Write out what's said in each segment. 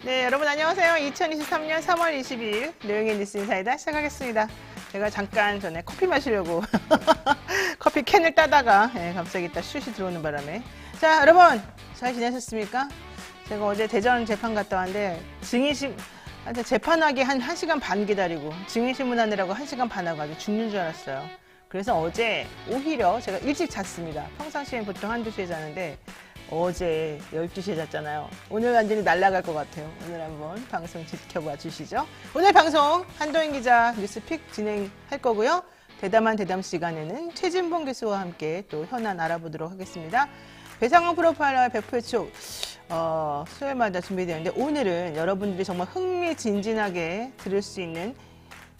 네, 여러분 안녕하세요. 2023년 3월 22일 노영의 뉴스인사이다 시작하겠습니다. 제가 잠깐 전에 커피 마시려고 커피 캔을 따다가 갑자기 딱 슛이 들어오는 바람에 자, 여러분 잘 지내셨습니까? 제가 어제 대전 재판 갔다 왔는데 재판하기 한 1시간 반 기다리고 증인신문 하느라고 1시간 반 하고 아주 죽는 줄 알았어요. 그래서 어제 오히려 제가 일찍 잤습니다. 평상시엔 보통 1~2시에 자는데 어제 12시에 잤잖아요. 오늘 완전히 날아갈 것 같아요. 오늘 한번 방송 지켜봐 주시죠. 오늘 방송 한동인 기자 뉴스픽 진행할 거고요. 대담한 대담 시간에는 최진봉 교수와 함께 또 현안 알아보도록 하겠습니다. 배상훈 프로파일러의 백표촉 수요일마다 준비되었는데 오늘은 여러분들이 정말 흥미진진하게 들을 수 있는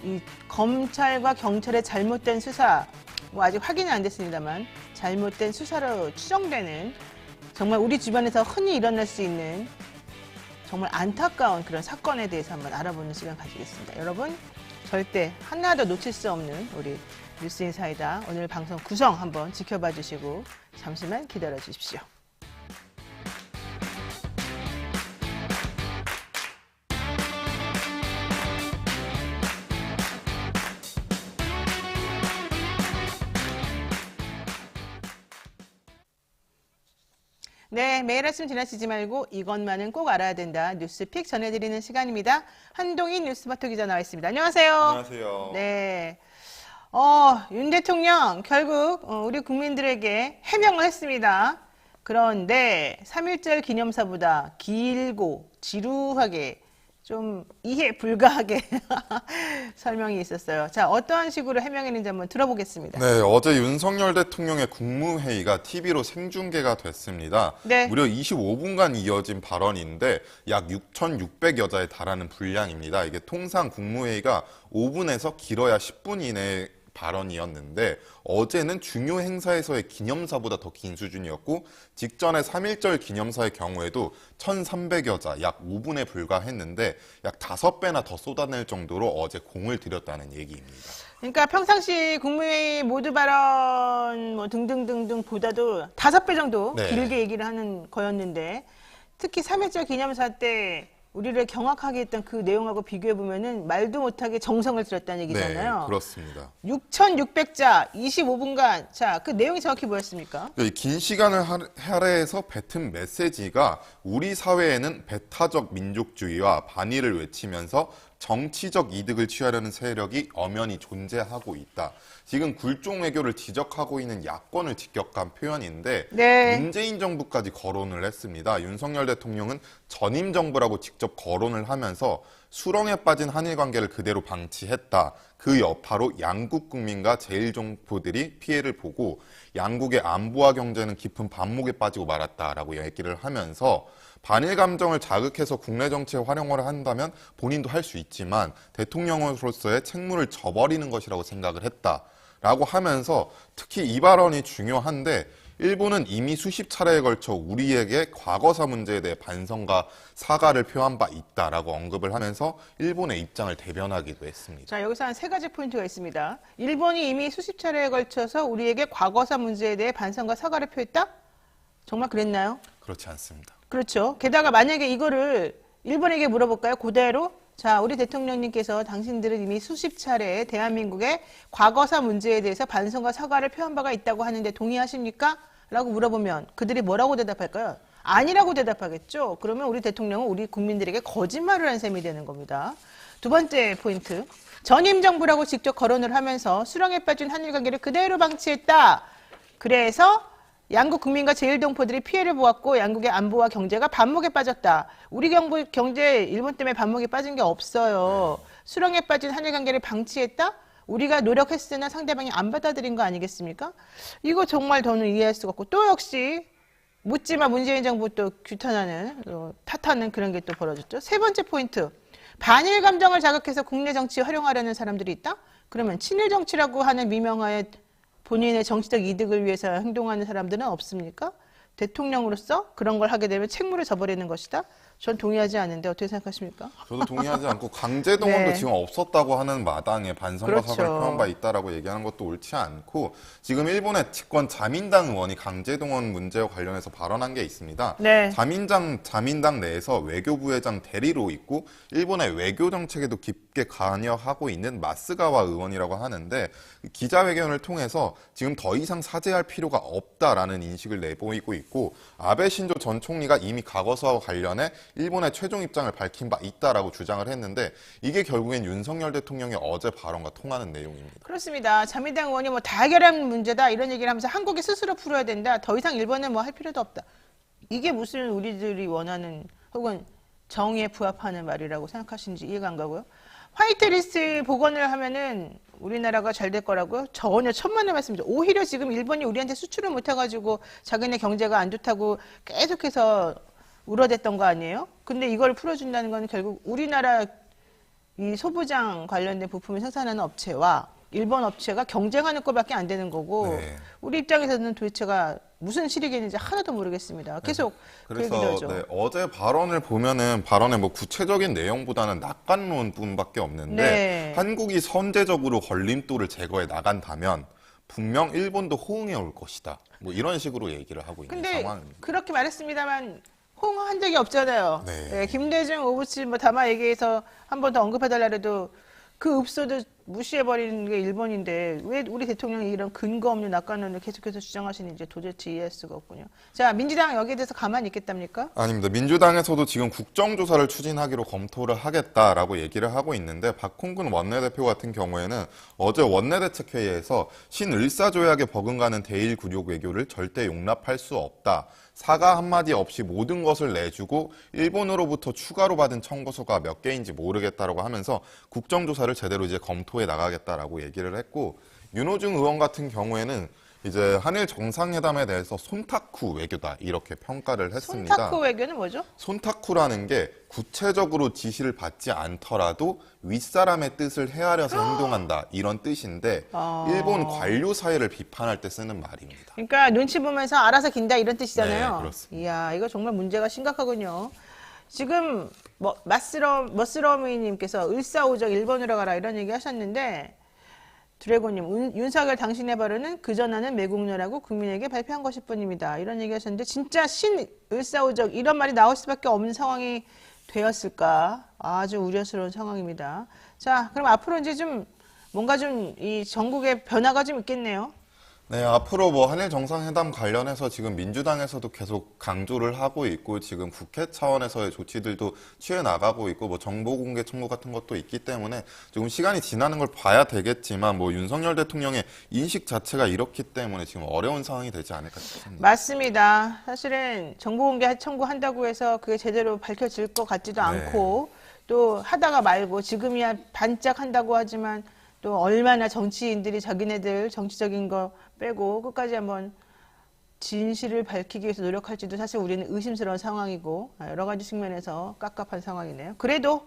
이 검찰과 경찰의 잘못된 수사, 아직 확인이 안 됐습니다만 잘못된 수사로 추정되는 정말 우리 주변에서 흔히 일어날 수 있는 정말 안타까운 그런 사건에 대해서 한번 알아보는 시간 가지겠습니다. 여러분 절대 하나도 놓칠 수 없는 우리 뉴스인사이다 오늘 방송 구성 한번 지켜봐 주시고 잠시만 기다려 주십시오. 네, 매일 아침 지나치지 말고 이것만은 꼭 알아야 된다. 뉴스픽 전해드리는 시간입니다. 한동인 뉴스바토 기자 나와 있습니다. 안녕하세요. 안녕하세요. 네, 윤 대통령 결국 우리 국민들에게 해명을 했습니다. 그런데 3.1절 기념사보다 길고 지루하게 좀 이해 불가하게 설명이 있었어요. 자, 어떠한 식으로 해명했는지 한번 들어보겠습니다. 네, 어제 윤석열 대통령의 국무회의가 TV로 생중계가 됐습니다. 네. 무려 25분간 이어진 발언인데 약 6,600여자에 달하는 분량입니다. 이게 통상 국무회의가 5분에서 길어야 10분 이내 발언이었는데 어제는 중요 행사에서의 기념사보다 더 긴 수준이었고 직전에 3.1절 기념사의 경우에도 1,300여자 약 5분에 불과했는데 약 5배나 더 쏟아낼 정도로 어제 공을 들였다는 얘기입니다. 그러니까 평상시 국무회의 모두 발언 등등등등 보다도 5배 정도 네. 길게 얘기를 하는 거였는데 특히 3.1절 기념사 때 우리를 경악하게 했던 그 내용하고 비교해보면은 말도 못하게 정성을 들였다는 얘기잖아요. 네, 그렇습니다. 6,600자, 25분간. 자, 그 내용이 정확히 뭐였습니까? 긴 시간을 할애해서 뱉은 메시지가 우리 사회에는 배타적 민족주의와 반의를 외치면서 정치적 이득을 취하려는 세력이 엄연히 존재하고 있다. 지금 굴종 외교를 지적하고 있는 야권을 직격한 표현인데 네. 문재인 정부까지 거론을 했습니다. 윤석열 대통령은 전임 정부라고 직접 거론을 하면서 수렁에 빠진 한일 관계를 그대로 방치했다. 그 여파로 양국 국민과 제1정부들이 피해를 보고 양국의 안보와 경제는 깊은 반목에 빠지고 말았다라고 얘기를 하면서 반일 감정을 자극해서 국내 정치에 활용을 한다면 본인도 할 수 있지만 대통령으로서의 책무를 져버리는 것이라고 생각을 했다라고 하면서 특히 이 발언이 중요한데 일본은 이미 수십 차례에 걸쳐 우리에게 과거사 문제에 대해 반성과 사과를 표한 바 있다라고 언급을 하면서 일본의 입장을 대변하기도 했습니다. 자, 여기서 한 3가지 포인트가 있습니다. 일본이 이미 수십 차례에 걸쳐서 우리에게 과거사 문제에 대해 반성과 사과를 표했다? 정말 그랬나요? 그렇지 않습니다. 그렇죠. 게다가 만약에 이거를 일본에게 물어볼까요? 그대로? 자, 우리 대통령님께서 당신들은 이미 수십 차례 대한민국의 과거사 문제에 대해서 반성과 사과를 표한 바가 있다고 하는데 동의하십니까? 라고 물어보면 그들이 뭐라고 대답할까요? 아니라고 대답하겠죠. 그러면 우리 대통령은 우리 국민들에게 거짓말을 한 셈이 되는 겁니다. 두 번째 포인트. 전임 정부라고 직접 거론을 하면서 수렁에 빠진 한일 관계를 그대로 방치했다. 그래서 양국 국민과 제1동포들이 피해를 보았고 양국의 안보와 경제가 반목에 빠졌다. 우리 경제 일본 때문에 반목에 빠진 게 없어요. 수렁에 빠진 한일 관계를 방치했다? 우리가 노력했으나 상대방이 안 받아들인 거 아니겠습니까? 이거 정말 저는 이해할 수가 없고 또 역시 묻지마 문재인 정부 또 규탄하는 탓하는 그런 게 또 벌어졌죠. 세 번째 포인트. 반일 감정을 자극해서 국내 정치에 활용하려는 사람들이 있다? 그러면 친일 정치라고 하는 미명하에 본인의 정치적 이득을 위해서 행동하는 사람들은 없습니까? 대통령으로서 그런 걸 하게 되면 책무를 져버리는 것이다. 전 동의하지 않는데 어떻게 생각하십니까? 저도 동의하지 않고 강제동원도 네. 지금 없었다고 하는 마당에 반성과 그렇죠. 사과를 표한 바 있다라고 얘기하는 것도 옳지 않고 지금 일본의 집권 자민당 의원이 강제동원 문제와 관련해서 발언한 게 있습니다. 네. 자민당 내에서 외교부회장 대리로 있고 일본의 외교 정책에도 깊게 관여하고 있는 마스가와 의원이라고 하는데 기자회견을 통해서 지금 더 이상 사죄할 필요가 없다라는 인식을 내보이고 있고 아베 신조 전 총리가 이미 과거사와 관련해 일본의 최종 입장을 밝힌 바 있다라고 주장을 했는데 이게 결국엔 윤석열 대통령의 어제 발언과 통하는 내용입니다. 그렇습니다. 자민당 의원이 뭐 다 해결한 문제다 이런 얘기를 하면서 한국이 스스로 풀어야 된다. 더 이상 일본은 뭐 할 필요도 없다. 이게 무슨 우리들이 원하는 혹은 정의에 부합하는 말이라고 생각하시는지 이해가 안 가고요. 화이트리스트 복원을 하면은 우리나라가 잘 될 거라고요? 전혀 천만의 말씀이죠. 오히려 지금 일본이 우리한테 수출을 못 해가지고 자기네 경제가 안 좋다고 계속해서 울어댔던 거 아니에요? 근데 이걸 풀어준다는 건 결국 우리나라 이 소부장 관련된 부품을 생산하는 업체와 일본 업체가 경쟁하는 것밖에 안 되는 거고 네. 우리 입장에서는 도대체가 무슨 실익이 있는지 하나도 모르겠습니다. 계속 그 얘기를 그래서 하죠. 네, 어제 발언을 보면은 발언의 뭐 구체적인 내용보다는 낙관론뿐밖에 없는데 네. 한국이 선제적으로 걸림돌을 제거해 나간다면 분명 일본도 호응해 올 것이다. 뭐 이런 식으로 얘기를 하고 있는 근데 상황입니다. 그렇게 말했습니다만 호응한 적이 없잖아요. 네. 네, 김대중, 오부치 뭐 담화 얘기해서 한 번 더 언급해달라 해도 그 읍소도 무시해버리는 게 일본인데 왜 우리 대통령이 이런 근거 없는 낙관론을 계속해서 주장하시는지 도대체 이해할 수가 없군요. 자, 민주당 여기에 대해서 가만히 있겠답니까? 아닙니다. 민주당에서도 지금 국정조사를 추진하기로 검토를 하겠다라고 얘기를 하고 있는데 박홍근 원내대표 같은 경우에는 어제 원내대책회의에서 신을사조약에 버금가는 대일 굴욕 외교를 절대 용납할 수 없다. 사과 한마디 없이 모든 것을 내주고 일본으로부터 추가로 받은 청구서가 몇 개인지 모르겠다라고 하면서 국정조사를 제대로 이제 검토해 나가겠다라고 얘기를 했고 윤호중 의원 같은 경우에는 이제 한일 정상회담에 대해서 손타쿠 외교다 이렇게 평가를 했습니다. 손타쿠 외교는 뭐죠? 손타쿠라는 게 구체적으로 지시를 받지 않더라도 윗사람의 뜻을 헤아려서 행동한다 이런 뜻인데 일본 관료 사회를 비판할 때 쓰는 말입니다. 그러니까 눈치 보면서 알아서 긴다 이런 뜻이잖아요. 네, 그렇습니다. 이야, 이거 정말 문제가 심각하군요. 지금 뭐 머스러미님께서 을사오적 일본으로 가라 이런 얘기 하셨는데 드래곤님, 윤석열 당신의 발언은 그전하는 매국노라고 국민에게 발표한 것일 뿐입니다. 이런 얘기 하셨는데 진짜 신을사오적 이런 말이 나올 수밖에 없는 상황이 되었을까? 아주 우려스러운 상황입니다. 자, 그럼 앞으로 이제 좀 뭔가 좀 이 전국에 변화가 좀 있겠네요. 네, 앞으로 뭐 한일 정상회담 관련해서 지금 민주당에서도 계속 강조를 하고 있고 지금 국회 차원에서의 조치들도 취해 나가고 있고 뭐 정보 공개 청구 같은 것도 있기 때문에 조금 시간이 지나는 걸 봐야 되겠지만 뭐 윤석열 대통령의 인식 자체가 이렇기 때문에 지금 어려운 상황이 되지 않을까 싶습니다. 맞습니다. 사실은 정보공개 청구한다고 해서 그게 제대로 밝혀질 것 같지도 네. 않고 또 하다가 말고 지금이야 반짝한다고 하지만 또 얼마나 정치인들이 자기네들 정치적인 거 빼고 끝까지 한번 진실을 밝히기 위해서 노력할지도 사실 우리는 의심스러운 상황이고 여러 가지 측면에서 깝깝한 상황이네요. 그래도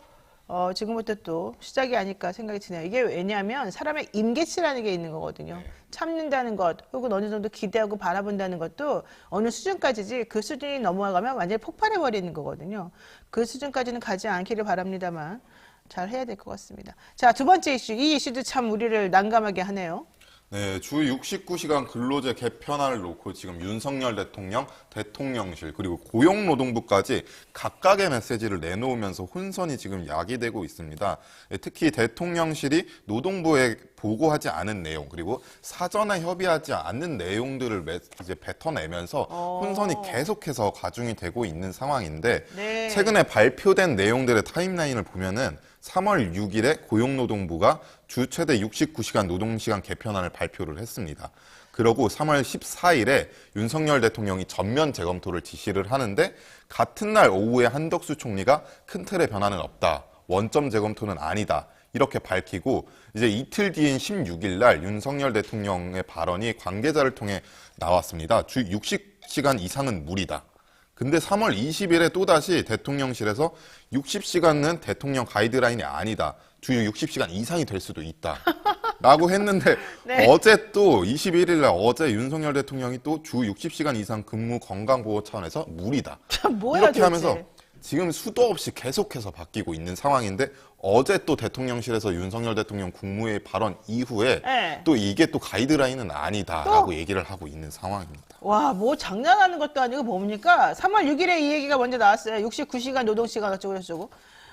지금부터 또 시작이 아닐까 생각이 드네요. 이게 왜냐하면 사람의 임계치라는 게 있는 거거든요. 참는다는 것 혹은 어느 정도 기대하고 바라본다는 것도 어느 수준까지지 그 수준이 넘어가면 완전히 폭발해버리는 거거든요. 그 수준까지는 가지 않기를 바랍니다만 잘 해야 될 것 같습니다. 자, 두 번째 이슈. 이 이슈도 참 우리를 난감하게 하네요. 네, 주 69시간 근로제 개편안을 놓고 지금 윤석열 대통령, 대통령실 그리고 고용노동부까지 각각의 메시지를 내놓으면서 혼선이 지금 야기되고 있습니다. 특히 대통령실이 노동부에 보고하지 않은 내용 그리고 사전에 협의하지 않는 내용들을 이제 뱉어내면서 혼선이 계속해서 가중이 되고 있는 상황인데 네. 최근에 발표된 내용들의 타임라인을 보면은 3월 6일에 고용노동부가 주 최대 69시간 노동시간 개편안을 발표를 했습니다. 그러고 3월 14일에 윤석열 대통령이 전면 재검토를 지시를 하는데 같은 날 오후에 한덕수 총리가 큰 틀의 변화는 없다. 원점 재검토는 아니다. 이렇게 밝히고 이제 이틀 뒤인 16일 날 윤석열 대통령의 발언이 관계자를 통해 나왔습니다. 주 60시간 이상은 무리다. 근데 3월 20일에 또다시 대통령실에서 60시간은 대통령 가이드라인이 아니다. 주 60시간 이상이 될 수도 있다. 라고 했는데 네. 어제 또 21일 날 어제 윤석열 대통령이 또 주 60시간 이상 근무 건강보호 차원에서 무리다. 참 뭐야 이렇게 도대체. 하면서 지금 수도 없이 계속해서 바뀌고 있는 상황인데 어제 또 대통령실에서 윤석열 대통령 국무회의 발언 이후에 네. 또 이게 또 가이드라인은 아니다라고 얘기를 하고 있는 상황입니다. 와, 뭐 장난하는 것도 아니고 뭡니까? 3월 6일에 이 얘기가 먼저 나왔어요. 69시간 노동시간 어쩌고 저쩌고.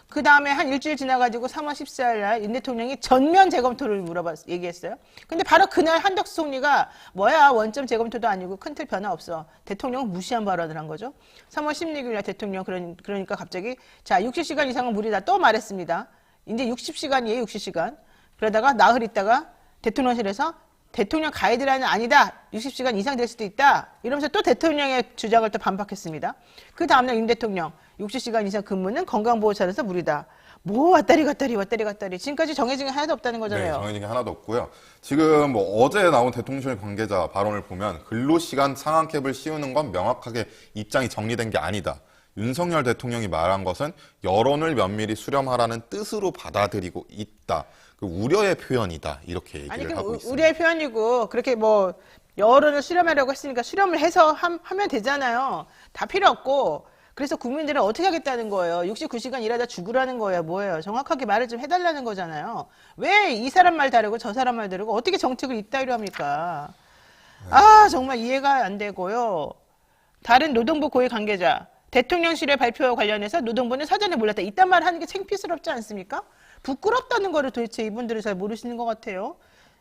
그 다음에 한 일주일 지나가지고 3월 14일 날 윤 대통령이 전면 재검토를 얘기했어요. 근데 바로 그날 한덕수 총리가 뭐야, 원점 재검토도 아니고 큰 틀 변화 없어. 대통령은 무시한 발언을 한 거죠. 3월 16일 날 대통령 그러니까 갑자기 자, 60시간 이상은 무리다 또 말했습니다. 이제 60시간이에요, 60시간. 그러다가 나흘 있다가 대통령실에서 대통령 가이드라인은 아니다. 60시간 이상 될 수도 있다. 이러면서 또 대통령의 주장을 또 반박했습니다. 그 다음날 윤 대통령 60시간 이상 근무는 건강보호차에서 무리다. 뭐 왔다리 갔다리. 지금까지 정해진 게 하나도 없다는 거잖아요. 네, 정해진 게 하나도 없고요. 지금 뭐 어제 나온 대통령실 관계자 발언을 보면 근로시간 상한캡을 씌우는 건 명확하게 입장이 정리된 게 아니다. 윤석열 대통령이 말한 것은 여론을 면밀히 수렴하라는 뜻으로 받아들이고 있다. 그 우려의 표현이다. 이렇게 얘기를 하고 있습니다. 우려의 표현이고 그렇게 뭐 여론을 수렴하려고 했으니까 수렴을 해서 하면 되잖아요. 다 필요 없고 그래서 국민들은 어떻게 하겠다는 거예요. 69시간 일하다 죽으라는 거예요. 뭐예요. 정확하게 말을 좀 해달라는 거잖아요. 왜 이 사람 말 다르고 저 사람 말 다르고 어떻게 정책을 이따위로 합니까? 아, 정말 이해가 안 되고요. 다른 노동부 고위 관계자 대통령실의 발표 관련해서 노동부는 사전에 몰랐다. 이딴 말 하는 게 창피스럽지 않습니까? 부끄럽다는 거를 도대체 이분들이 잘 모르시는 것 같아요.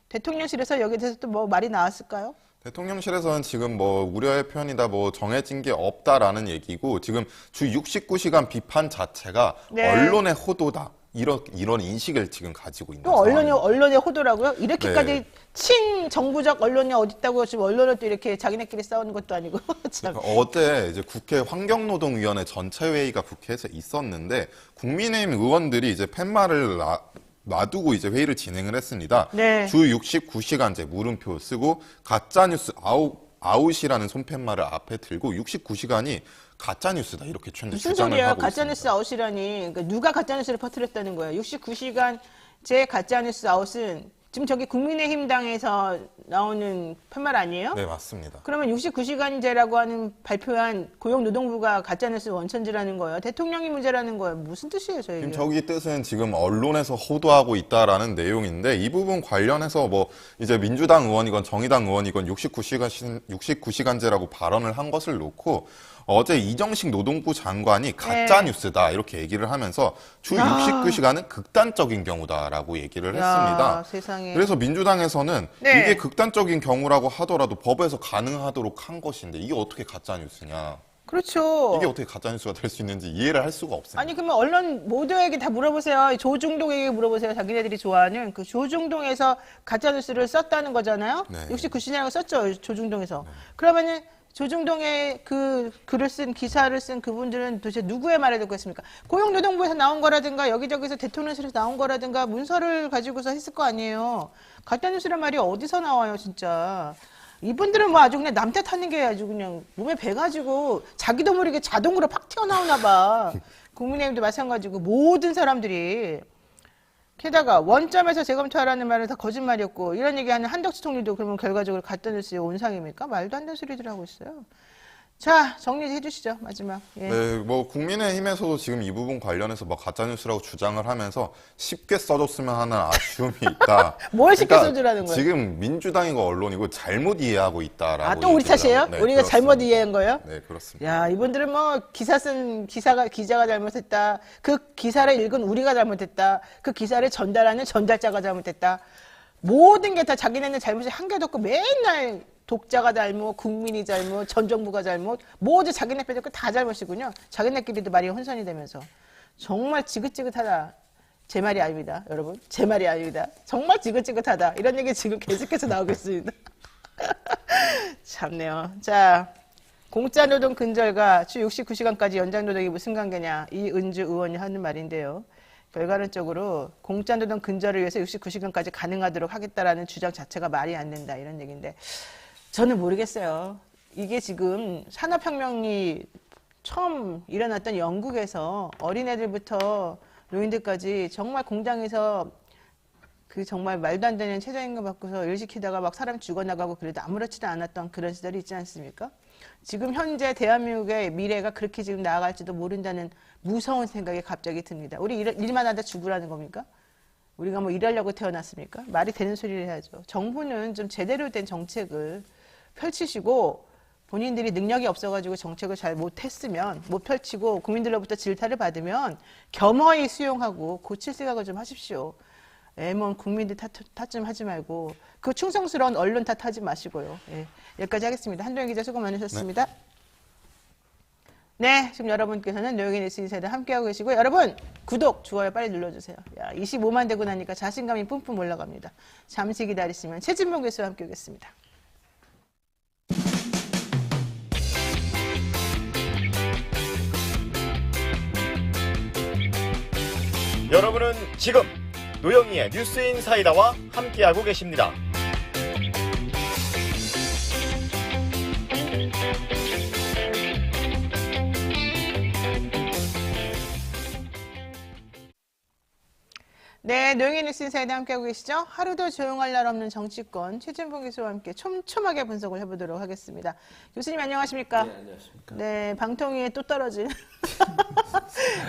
대통령실에서 여기에 대해서 또 뭐 말이 나왔을까요? 대통령실에서는 지금 뭐 우려의 표현이다, 뭐 정해진 게 없다라는 얘기고 지금 주 69시간 비판 자체가 네. 언론의 호도다. 이런 인식을 지금 가지고 있는 또 상황입니다. 언론의 호도라고요? 이렇게까지 네. 친정부적 언론이 어딨다고 지금 언론을 또 이렇게 자기네끼리 싸우는 것도 아니고. 참. 그러니까 어제 이제 국회 환경노동위원회 전체 회의가 국회에서 있었는데 국민의힘 의원들이 이제 팻말을 놔두고 이제 회의를 진행을 했습니다. 네. 주 69시간제 물음표 쓰고 가짜뉴스 아웃이라는 손팻말을 앞에 들고 69시간이 가짜뉴스다 이렇게 무슨 주장을 소리야? 하고 가짜뉴스 있습니다. 아웃이라니. 그러니까 누가 가짜뉴스를 퍼뜨렸다는 거예요? 69시간제 가짜뉴스 아웃은 지금 저기 국민의힘당에서 나오는 팻말 아니에요? 네, 맞습니다. 그러면 69시간제라고 하는 발표한 고용노동부가 가짜뉴스 원천지라는 거예요? 대통령이 문제라는 거예요? 무슨 뜻이에요, 저 지금 얘기? 저기 뜻은 지금 언론에서 호도하고 있다라는 내용인데 이 부분 관련해서 뭐 이제 민주당 의원이건 정의당 의원이건 69시간제라고 발언을 한 것을 놓고 어제 이정식 노동부 장관이 가짜 뉴스다 이렇게 얘기를 하면서 주 69시간은 극단적인 경우다라고 얘기를 했습니다. 세상에. 그래서 민주당에서는 네. 이게 극단적인 경우라고 하더라도 법에서 가능하도록 한 것인데 이게 어떻게 가짜 뉴스냐? 그렇죠. 이게 어떻게 가짜 뉴스가 될 수 있는지 이해를 할 수가 없습니다. 아니 그러면 언론 모두에게 다 물어보세요. 조중동에게 물어보세요. 자기네들이 좋아하는 그 조중동에서 가짜뉴스를 썼다는 거잖아요. 네. 69시간이라고 썼죠. 조중동에서. 그러면은 조중동에 그 글을 쓴 기사를 쓴 그분들은 도대체 누구의 말을 듣고 했습니까? 고용노동부에서 나온 거라든가 여기저기서 대통령실에서 나온 거라든가 문서를 가지고서 했을 거 아니에요. 가짜뉴스란 말이 어디서 나와요 진짜. 이분들은 뭐 아주 그냥 남 탓하는 게 아주 그냥 몸에 배가지고 자기도 모르게 자동으로 팍 튀어나오나 봐. 국민의힘도 마찬가지고 모든 사람들이. 게다가 원점에서 재검토하라는 말은 다 거짓말이었고 이런 얘기하는 한덕수 총리도 그러면 결과적으로 가짜뉴스의 온상입니까? 말도 안 되는 소리들 하고 있어요. 자, 정리해 주시죠. 마지막. 예. 네, 뭐 국민의힘에서도 지금 이 부분 관련해서 뭐 가짜뉴스라고 주장을 하면서 쉽게 써줬으면 하는 아쉬움이 있다. 뭘 쉽게 써주라는 거예요? 지금 민주당이고 언론이고 잘못 이해하고 있다라고. 아, 또 우리 얘기를 탓이에요? 하고. 네, 우리가 그렇습니다. 잘못 이해한 거예요? 네, 그렇습니다. 야, 이분들은 뭐 기자가 잘못했다. 그 기사를 읽은 우리가 잘못했다. 그 기사를 전달하는 전달자가 잘못했다. 모든 게 다 자기네는 잘못이 한 개도 없고 맨날 독자가 잘못, 국민이 잘못, 전 정부가 잘못, 모두 자기네 빼놓고 다 잘못이군요. 자기네끼리도 말이 혼선이 되면서. 정말 지긋지긋하다. 제 말이 아닙니다, 여러분. 제 말이 아닙니다. 정말 지긋지긋하다. 이런 얘기 지금 계속해서 나오고 있습니다. 참네요. 자, 공짜노동 근절과 주 69시간까지 연장노동이 무슨 관계냐. 이은주 의원이 하는 말인데요. 결과론적으로 공짜노동 근절을 위해서 69시간까지 가능하도록 하겠다라는 주장 자체가 말이 안 된다. 이런 얘기인데 저는 모르겠어요. 이게 지금 산업혁명이 처음 일어났던 영국에서 어린애들부터 노인들까지 정말 공장에서 그 정말 말도 안 되는 최저임금 받고서 일 시키다가 막 사람 죽어나가고 그래도 아무렇지도 않았던 그런 시절이 있지 않습니까? 지금 현재 대한민국의 미래가 그렇게 지금 나아갈지도 모른다는 무서운 생각이 갑자기 듭니다. 우리 일만 하다 죽으라는 겁니까? 우리가 뭐 일하려고 태어났습니까? 말이 되는 소리를 해야죠. 정부는 좀 제대로 된 정책을 펼치시고 본인들이 능력이 없어가지고 정책을 잘 못했으면 못 펼치고 국민들로부터 질타를 받으면 겸허히 수용하고 고칠 생각을 좀 하십시오. 뭔 국민들 탓 좀 하지 말고 그 충성스러운 언론 탓하지 마시고요. 예, 여기까지 하겠습니다. 한동현 기자 수고 많으셨습니다. 네, 지금 여러분께서는 노영희 뉴스 인사이드 함께하고 계시고요. 여러분 구독, 좋아요 빨리 눌러주세요. 야, 25만 되고 나니까 자신감이 뿜뿜 올라갑니다. 잠시 기다리시면 최진봉 교수와 함께 오겠습니다. 여러분은 지금 노영희의 뉴스인사이다와 함께하고 계십니다. 네, 노영희 뉴스 인사이드 함께하고 계시죠? 하루도 조용할 날 없는 정치권 최진봉 교수와 함께 촘촘하게 분석을 해보도록 하겠습니다. 교수님 안녕하십니까? 네, 안녕하십니까. 네, 방통위에 또 떨어진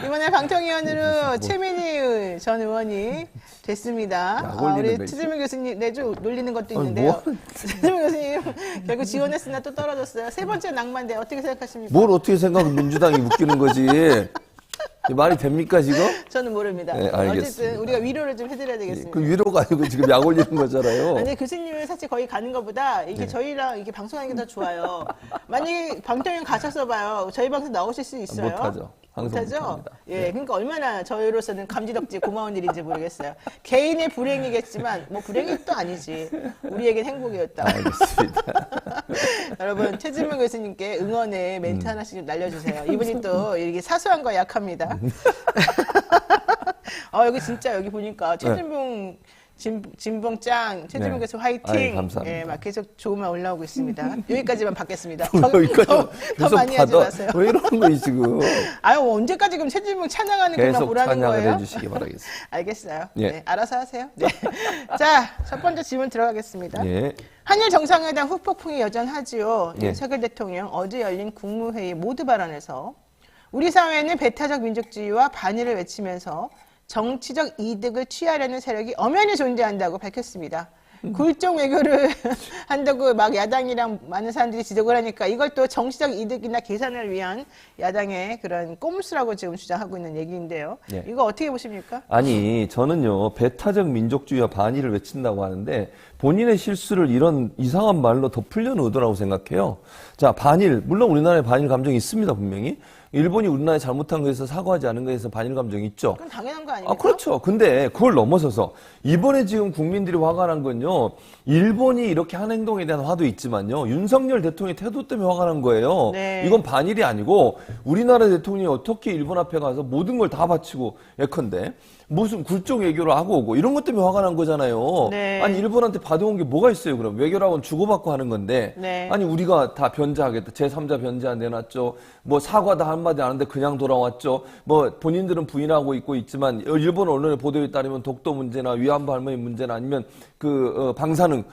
이번에 방통위원으로 최민희 전 의원이 됐습니다. 우리 최진봉 교수님 내주 놀리는 것도 있는데요. 최진봉 교수님 결국 지원했으나 또 떨어졌어요. 세 번째 낭만대 어떻게 생각하십니까? 뭘 어떻게 생각하면 민주당이 묶이는 거지. 말이 됩니까 지금? 저는 모릅니다. 네, 알겠습니다. 어쨌든 우리가 위로를 좀 해드려야 되겠습니다. 그 위로가 아니고 지금 약 올리는 거잖아요. 아니 교수님은 사실 거의 가는 것보다 이게 네. 저희랑 이게 방송하는 게 더 좋아요. 만약에 방통위원 가셔서 봐요. 저희 방송 나오실 수 있어요? 못하죠. 항상 못합니다. 예, 네. 그러니까 얼마나 저희로서는 감지덕지 고마운 일인지 모르겠어요. 개인의 불행이겠지만 뭐 불행이 또 아니지. 우리에겐 행복이었다. 알겠습니다. 여러분 최진봉 교수님께 응원의 멘트 하나씩 좀 날려주세요. 이분이 또 이게 사소한 거 약합니다. 여기 진짜 여기 보니까 최진봉 진봉짱 최진봉 교수 화이팅. 아유, 감사합니다. 예, 막 계속 좋은 말 올라오고 있습니다. 여기까지만 받겠습니다. 여기까지 더 계속 많이 하지 받아. 마세요. 왜 이러는 거예요 지금? 아유 언제까지 그럼 최진봉 찬양하는 것만 계속 보라는 찬양을 거예요? 해주시기 바라겠습니다. 알겠어요. 예. 네, 알아서 하세요. 네. 자, 첫 번째 질문 들어가겠습니다. 예. 한일 정상회담 후폭풍이 여전하지요. 예. 윤석열 대통령 어제 열린 국무회의 모두 발언에서 우리 사회는 배타적 민족주의와 반일을 외치면서 정치적 이득을 취하려는 세력이 엄연히 존재한다고 밝혔습니다. 굴종 외교를 한다고 막 야당이랑 많은 사람들이 지적을 하니까 이걸 또 정치적 이득이나 계산을 위한 야당의 그런 꼼수라고 지금 주장하고 있는 얘기인데요. 네. 이거 어떻게 보십니까? 아니 저는요 배타적 민족주의와 반일을 외친다고 하는데 본인의 실수를 이런 이상한 말로 덮으려는 의도라고 생각해요. 자 반일 물론 우리나라에 반일 감정이 있습니다 분명히. 일본이 우리나라에 잘못한 거에서 사과하지 않은 거에서 반일 감정이 있죠. 그건 당연한 거 아닙니까? 그렇죠. 근데 그걸 넘어서서 이번에 지금 국민들이 화가 난 건요. 일본이 이렇게 한 행동에 대한 화도 있지만요. 윤석열 대통령의 태도 때문에 화가 난 거예요. 네. 이건 반일이 아니고 우리나라 대통령이 어떻게 일본 앞에 가서 모든 걸 다 바치고 예컨대 무슨 굴종 외교를 하고 오고 이런 것 때문에 화가 난 거잖아요. 네. 아니 일본한테 받아온 게 뭐가 있어요 그럼. 외교라고는 주고받고 하는 건데 네. 아니 우리가 다 변제하겠다. 제3자 변제안 내놨죠. 뭐 사과도 한마디 안 하는데 그냥 돌아왔죠. 뭐 본인들은 부인하고 있지만 일본 언론의 보도에 따르면 독도 문제나 위안부 할머니 문제나 아니면 방사능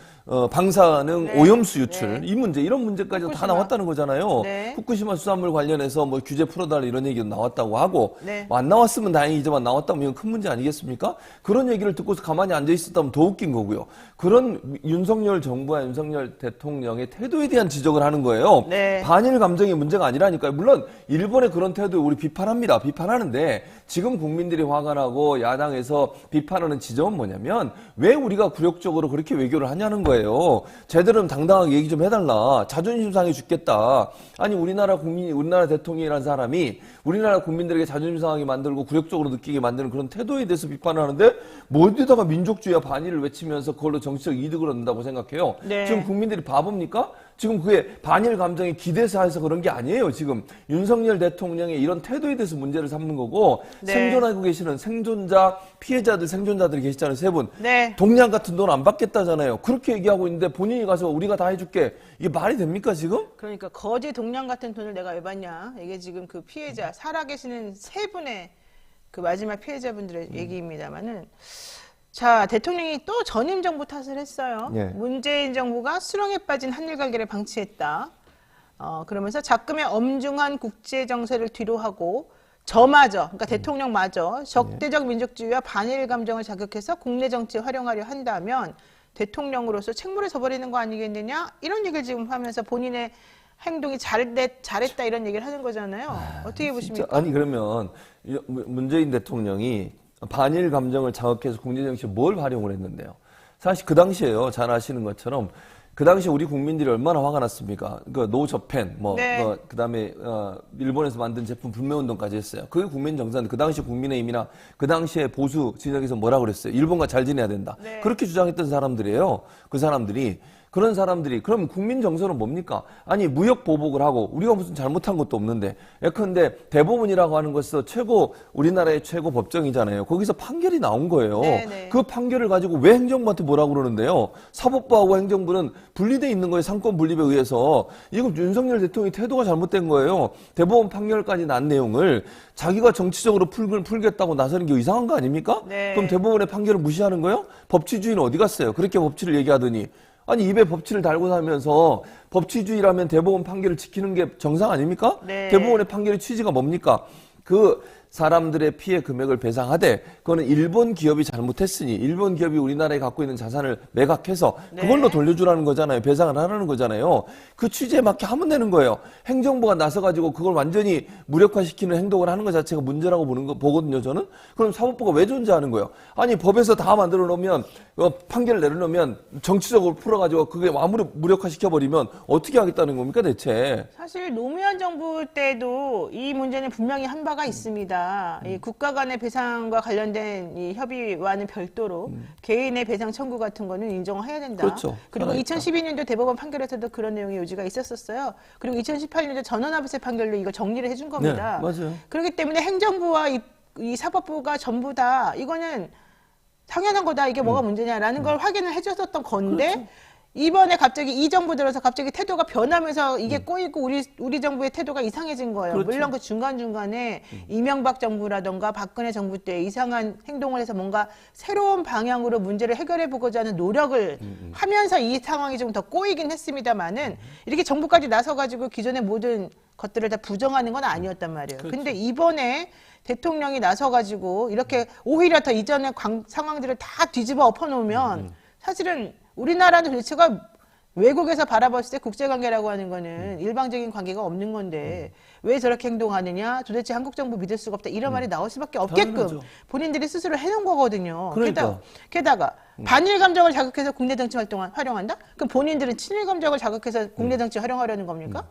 네. 오염수 유출 네. 이 문제 이런 문제까지 다 후쿠시마. 나왔다는 거잖아요. 네. 후쿠시마 수산물 관련해서 뭐 규제 풀어달라 이런 얘기도 나왔다고 하고 네. 뭐안 나왔으면 다행이지만 나왔다면 이건 큰 문제 아니겠습니까? 그런 얘기를 듣고서 가만히 앉아 있었다면 더 웃긴 거고요. 그런 윤석열 정부와 윤석열 대통령의 태도에 대한 지적을 하는 거예요. 네. 반일 감정의 문제가 아니라니까요. 물론 일본의 그런 태도 우리 비판합니다. 비판하는데 지금 국민들이 화가 나고 야당에서 비판하는 지점은 뭐냐면 왜 우리가 굴욕적으로 그렇게 외교를 하냐는 거예요. 제대로 당당하게 얘기 좀 해달라. 자존심 상해 죽겠다. 아니 우리나라 대통령이라는 사람이 우리나라 국민들에게 자존심 상하게 만들고 굴욕적으로 느끼게 만드는 그런 태도에 대해서 비판을 하는데 어디다가 민족주의와 반일을 외치면서 그걸로 정치적 이득을 얻는다고 생각해요. 네. 지금 국민들이 바보입니까? 지금 그게 반일 감정이 기대서 해서 그런 게 아니에요. 지금 윤석열 대통령의 이런 태도에 대해서 문제를 삼는 거고 네. 생존하고 계시는 생존자, 피해자들, 생존자들이 계시잖아요. 세 분. 네. 동양 같은 돈 안 받겠다잖아요. 그렇게 얘기하고 있는데 본인이 가서 우리가 다 해줄게. 이게 말이 됩니까 지금? 그러니까 거지 동량 같은 돈을 내가 왜 받냐. 이게 지금 그 피해자 살아계시는 세 분의 그 마지막 피해자분들의 얘기입니다만은 자 대통령이 또 전임 정부 탓을 했어요. 예. 문재인 정부가 수렁에 빠진 한일 관계를 방치했다. 그러면서 자금의 엄중한 국제 정세를 뒤로하고 저마저, 그러니까 대통령마저 적대적 민족주의와 반일 감정을 자극해서 국내 정치에 활용하려 한다면 대통령으로서 책무를 져버리는 거 아니겠느냐? 이런 얘기를 지금 하면서 본인의 행동이 잘했다 이런 얘기를 하는 거잖아요. 어떻게 보십니까? 아니 그러면 문재인 대통령이 반일 감정을 자극해서 국내 정치에 뭘 활용을 했는데요? 사실 그 당시에요. 잘 아시는 것처럼 그 당시 우리 국민들이 얼마나 화가 났습니까? 그 노 저펜, 네. 그다음에 일본에서 만든 제품 불매운동까지 했어요. 그게 국민 정서인데 그 당시 국민의힘이나 그 당시에 보수 진영에서 뭐라 그랬어요? 일본과 잘 지내야 된다. 네. 그렇게 주장했던 사람들이에요. 그 사람들이. 그런 사람들이 그럼 국민 정서는 뭡니까? 아니 무역 보복을 하고 우리가 무슨 잘못한 것도 없는데 예컨대 대법원이라고 하는 것은 우리나라의 최고 법정이잖아요. 거기서 판결이 나온 거예요. 네네. 그 판결을 가지고 왜 행정부한테 뭐라고 그러는데요? 사법부하고 행정부는 분리돼 있는 거예요. 상권 분립에 의해서. 이건 윤석열 대통령의 태도가 잘못된 거예요. 대법원 판결까지 난 내용을 자기가 정치적으로 풀겠다고 나서는 게 이상한 거 아닙니까? 네. 그럼 대법원의 판결을 무시하는 거예요? 법치주의는 어디 갔어요? 그렇게 법치를 얘기하더니 아니 입에 법치를 달고 사면서 법치주의라면 대법원 판결을 지키는 게 정상 아닙니까? 네. 대법원의 판결의 취지가 뭡니까? 그 사람들의 피해 금액을 배상하되 그거는 일본 기업이 잘못했으니 일본 기업이 우리나라에 갖고 있는 자산을 매각해서 그걸로 네. 돌려주라는 거잖아요. 배상을 하라는 거잖아요. 그 취지에 맞게 하면 되는 거예요. 행정부가 나서가지고 그걸 완전히 무력화시키는 행동을 하는 것 자체가 문제라고 보거든요. 저는. 그럼 사법부가 왜 존재하는 거예요? 아니 법에서 다 만들어 놓으면 판결을 내려놓으면 정치적으로 풀어가지고 그게 아무리 무력화시켜버리면 어떻게 하겠다는 겁니까 대체? 사실 노무현 정부 때도 이 문제는 분명히 한 바가 있습니다. 이 국가 간의 배상과 관련된 이 협의와는 별도로 개인의 배상 청구 같은 거는 인정해야 된다. 그렇죠. 그리고 그러니까. 2012년도 대법원 판결에서도 그런 내용의 요지가 있었었어요. 그리고 2018년도 전원합의세 판결로 이거 정리를 해준 겁니다. 네, 맞아요. 그렇기 때문에 행정부와 이 사법부가 전부 다 이거는 당연한 거다. 이게 뭐가 문제냐라는 걸 확인을 해줬었던 건데 그렇죠. 이번에 갑자기 이 정부 들어서 갑자기 태도가 변하면서 이게 꼬이고 우리 정부의 태도가 이상해진 거예요. 그렇죠. 물론 그 중간중간에 이명박 정부라던가 박근혜 정부 때 이상한 행동을 해서 뭔가 새로운 방향으로 문제를 해결해 보고자 하는 노력을 하면서 이 상황이 좀 더 꼬이긴 했습니다만은 이렇게 정부까지 나서가지고 기존의 모든 것들을 다 부정하는 건 아니었단 말이에요. 그렇죠. 근데 이번에 대통령이 나서가지고 이렇게 오히려 더 이전의 상황들을 다 뒤집어 엎어놓으면 사실은 우리나라는 도대체가 외국에서 바라봤을 때 국제관계라고 하는 거는 일방적인 관계가 없는 건데 왜 저렇게 행동하느냐 도대체 한국 정부 믿을 수가 없다 이런 말이 나올 수밖에 없게끔 당연하죠. 본인들이 스스로 해놓은 거거든요. 그러니까. 게다가 반일 감정을 자극해서 국내 정치 활동을 활용한다? 그럼 본인들은 친일 감정을 자극해서 국내 정치 활용하려는 겁니까?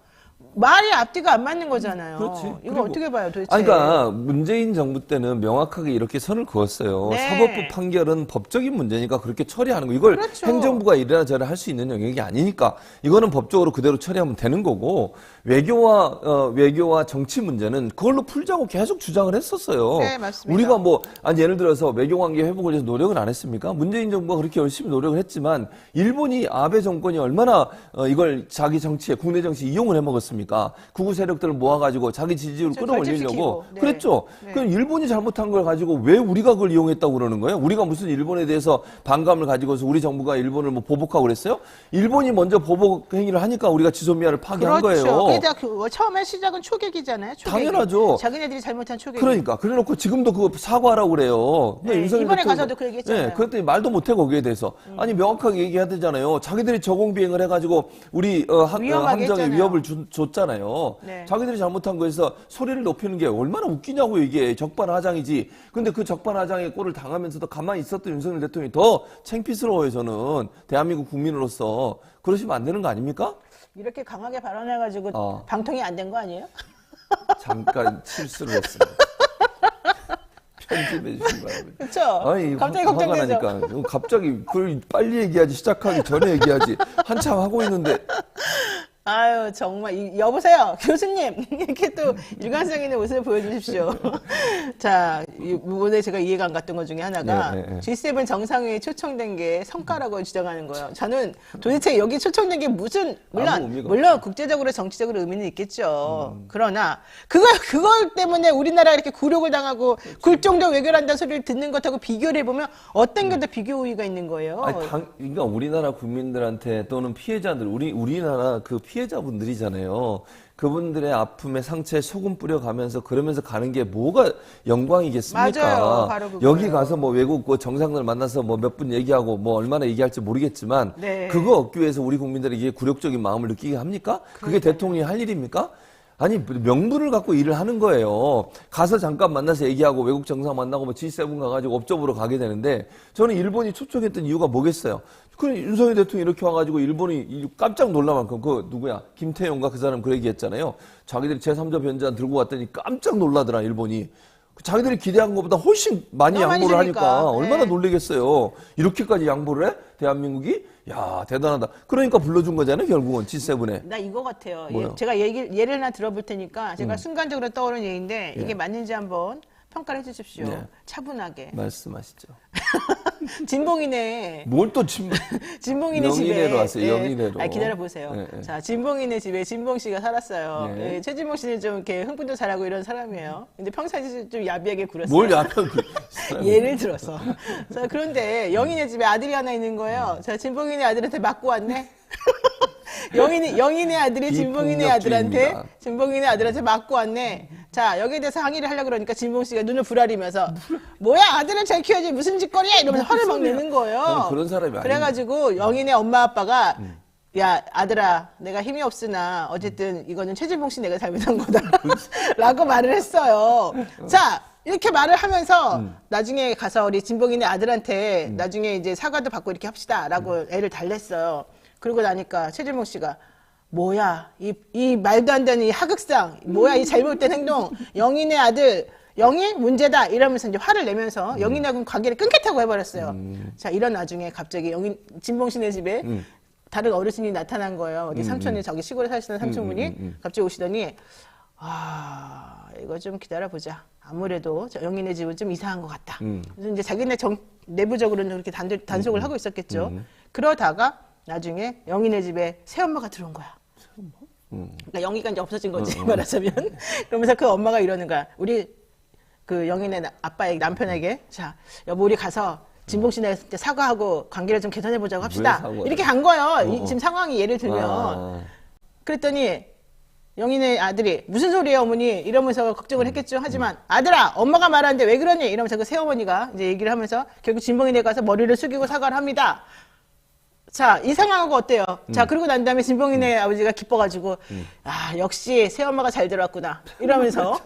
말이 앞뒤가 안 맞는 거잖아요. 그렇지. 이거 그리고- 어떻게 봐요 도대체? 아니, 그러니까 문재인 정부 때는 명확하게 이렇게 선을 그었어요. 네. 사법부 판결은 법적인 문제니까 그렇게 처리하는 거. 이걸 그렇죠. 행정부가 이래라 저래라 할 수 있는 영역이 아니니까 이거는 법적으로 그대로 처리하면 되는 거고 외교와 정치 문제는 그걸로 풀자고 계속 주장을 했었어요. 네, 맞습니다. 우리가 예를 들어서 외교 관계 회복을 위해서 노력을 안 했습니까? 문재인 정부가 그렇게 열심히 노력을 했지만 일본이 아베 정권이 얼마나 이걸 자기 정치에 국내 정치 이용을 해먹었습니까? 극우 세력들을 모아가지고 자기 지지율을 그렇죠. 끌어올리려고 결집시키고. 네. 그랬죠. 네. 그럼 일본이 잘못한 걸 가지고 왜 우리가 그걸 이용했다고 그러는 거예요? 우리가 무슨 일본에 대해서 반감을 가지고서 우리 정부가 일본을 보복하고 그랬어요? 일본이 먼저 보복 행위를 하니까 우리가 지소미아를 파기한 그렇죠. 거예요. 그러니까 처음에 시작은 초계기잖아요. 초계기. 당연하죠. 자기네들이 잘못한 초계기. 그러니까 그래놓고 지금도 그거 사과하라고 그래요. 근데 네, 윤석열 이번에 대통령- 가서도 그 얘기했잖아요. 네, 그랬더니 말도 못해 거기에 대해서. 아니 명확하게 얘기해야 되잖아요. 자기들이 저공 비행을 해가지고 우리 위험하게 함정에 했잖아요. 위협을 줬잖아요. 네. 자기들이 잘못한 거에서 소리를 높이는 게 얼마나 웃기냐고 이게 적반하장이지. 근데 그 적반하장의 꼴을 당하면서도 가만히 있었던 윤석열 대통령이 더 창피스러워요. 저는 대한민국 국민으로서 그러시면 안 되는 거 아닙니까? 이렇게 강하게 발언해가지고 방통이 안 된 거 아니에요? 잠깐 실수를 했습니다. 편집해 주신 거예요. 그렇죠. 아니, 갑자기 화가 걱정되죠. 나니까. 갑자기 그걸 빨리 얘기하지, 시작하기 전에 얘기하지. 한참 하고 있는데. 아유 정말 여보세요 교수님 이렇게 또 일관성 있는 모습을 보여주십시오. 자 오늘 제가 이해가 안 갔던 것 중에 하나가 네. G7 정상회의 초청된 게 성과라고 주장하는 거예요. 저는 도대체 여기 초청된 게 무슨 물론 국제적으로 정치적으로 의미는 있겠죠. 그러나 그걸 때문에 우리나라 이렇게 굴욕을 당하고 굴종적 외교를 한다는 소리를 듣는 것하고 비교를 해보면 어떤 게 더 비교 우위가 있는 거예요. 아니, 그러니까 우리나라 국민들한테 또는 피해자들, 우리나라 그 피해자분들이잖아요. 그분들의 아픔에 상처에 소금 뿌려가면서 그러면서 가는 게 뭐가 영광이겠습니까? 맞아요. 바로 그거예요. 여기 가서 뭐 외국 그 정상들 만나서 뭐 몇 분 얘기하고 뭐 얼마나 얘기할지 모르겠지만 네. 그거 얻기 위해서 우리 국민들에게 굴욕적인 마음을 느끼게 합니까? 그게 대통령이 할 일입니까? 아니 명분을 갖고 일을 하는 거예요. 가서 잠깐 만나서 얘기하고 외국 정상 만나고 뭐 G7 가가지고 업적으로 가게 되는데 저는 일본이 초청했던 이유가 뭐겠어요? 그래 윤석열 대통령이 이렇게 와가지고 일본이 깜짝 놀라만큼 그 누구야 김태용가 그 사람 그 얘기했잖아요. 자기들이 제3자 변제안 들고 왔더니 깜짝 놀라더라 일본이. 자기들이 기대한 것보다 훨씬 많이 너무 많이 양보를 주니까. 하니까 얼마나 네. 놀라겠어요. 이렇게까지 양보를 해? 대한민국이? 야 대단하다. 그러니까 불러준 거잖아요 결국은 G7에. 나 이거 같아요. 뭐요? 제가 예를 하나 들어볼 테니까 제가 순간적으로 떠오른 얘기인데 이게 예. 맞는지 한번 평가를 해주십시오. 네. 차분하게. 말씀하시죠. 진봉이네. 뭘 또 진봉이네 집에. 영인회로 왔어요, 영인회로. 기다려 보세요. 네, 네. 자, 진봉이네 집에 진봉 씨가 살았어요. 네. 예, 최진봉 씨는 좀 이렇게 흥분도 잘하고 이런 사람이에요. 근데 평상시 좀 야비하게 굴었어요. 뭘 약간 예를 들어서. 자, 그런데 영인의 집에 아들이 하나 있는 거예요. 자, 진봉이네 아들한테 맞고 왔네. 영인의 아들이 진봉이네 아들한테 맞고 왔네. 자, 여기에 대해서 항의를 하려고 그러니까 진봉 씨가 눈을 부라리면서 뭐야 아들을 잘 키워야지 무슨 짓거리야 이러면서 화를 막 내는 거예요. 나는 그런 사람이 아닌데. 그래가지고 영인의 엄마 아빠가 야 아들아 내가 힘이 없으나 어쨌든 이거는 최진봉 씨 내가 잘못한 거다 라고 말을 했어요. 자 이렇게 말을 하면서 나중에 가서 우리 진봉이네 아들한테 나중에 이제 사과도 받고 이렇게 합시다 라고 애를 달랬어요. 그러고 나니까 최진봉 씨가 뭐야 이 말도 안 되는 이 하극상 뭐야 이 잘못된 행동 영인의 아들 영인 문제다 이러면서 이제 화를 내면서 영인하고 관계를 끊겠다고 해버렸어요. 자 이런 나중에 갑자기 진봉 씨네 집에 다른 어르신이 나타난 거예요. 어디 삼촌이 저기 시골에 사시는 삼촌분이 갑자기 오시더니 아 이거 좀 기다려보자. 아무래도 영인의 집은 좀 이상한 것 같다. 그래서 이제 자기네 내부적으로는 그렇게 단속을 하고 있었겠죠. 그러다가 나중에 영인의 집에 새엄마가 들어온 거야. 그러니까 영희가 이제 없어진 거지 말하자면. 그러면서 그 엄마가 이러는 거야. 우리 그 영인의 아빠의 남편에게 자 여보 우리 가서 진봉 씨네 사과하고 관계를 좀 개선해보자고 합시다. 이렇게 간 거예요. 지금 상황이 예를 들면. 그랬더니 영인의 아들이 무슨 소리예요 어머니 이러면서 걱정을 했겠죠. 하지만 아들아 엄마가 말하는데 왜 그러니 이러면서 그 새어머니가 이제 얘기를 하면서 결국 진봉이네 가서 머리를 숙이고 사과를 합니다. 자, 이 상황하고 어때요? 자, 그러고 난 다음에 진봉이네 아버지가 기뻐가지고, 아, 역시 새엄마가 잘 들어왔구나. 이러면서,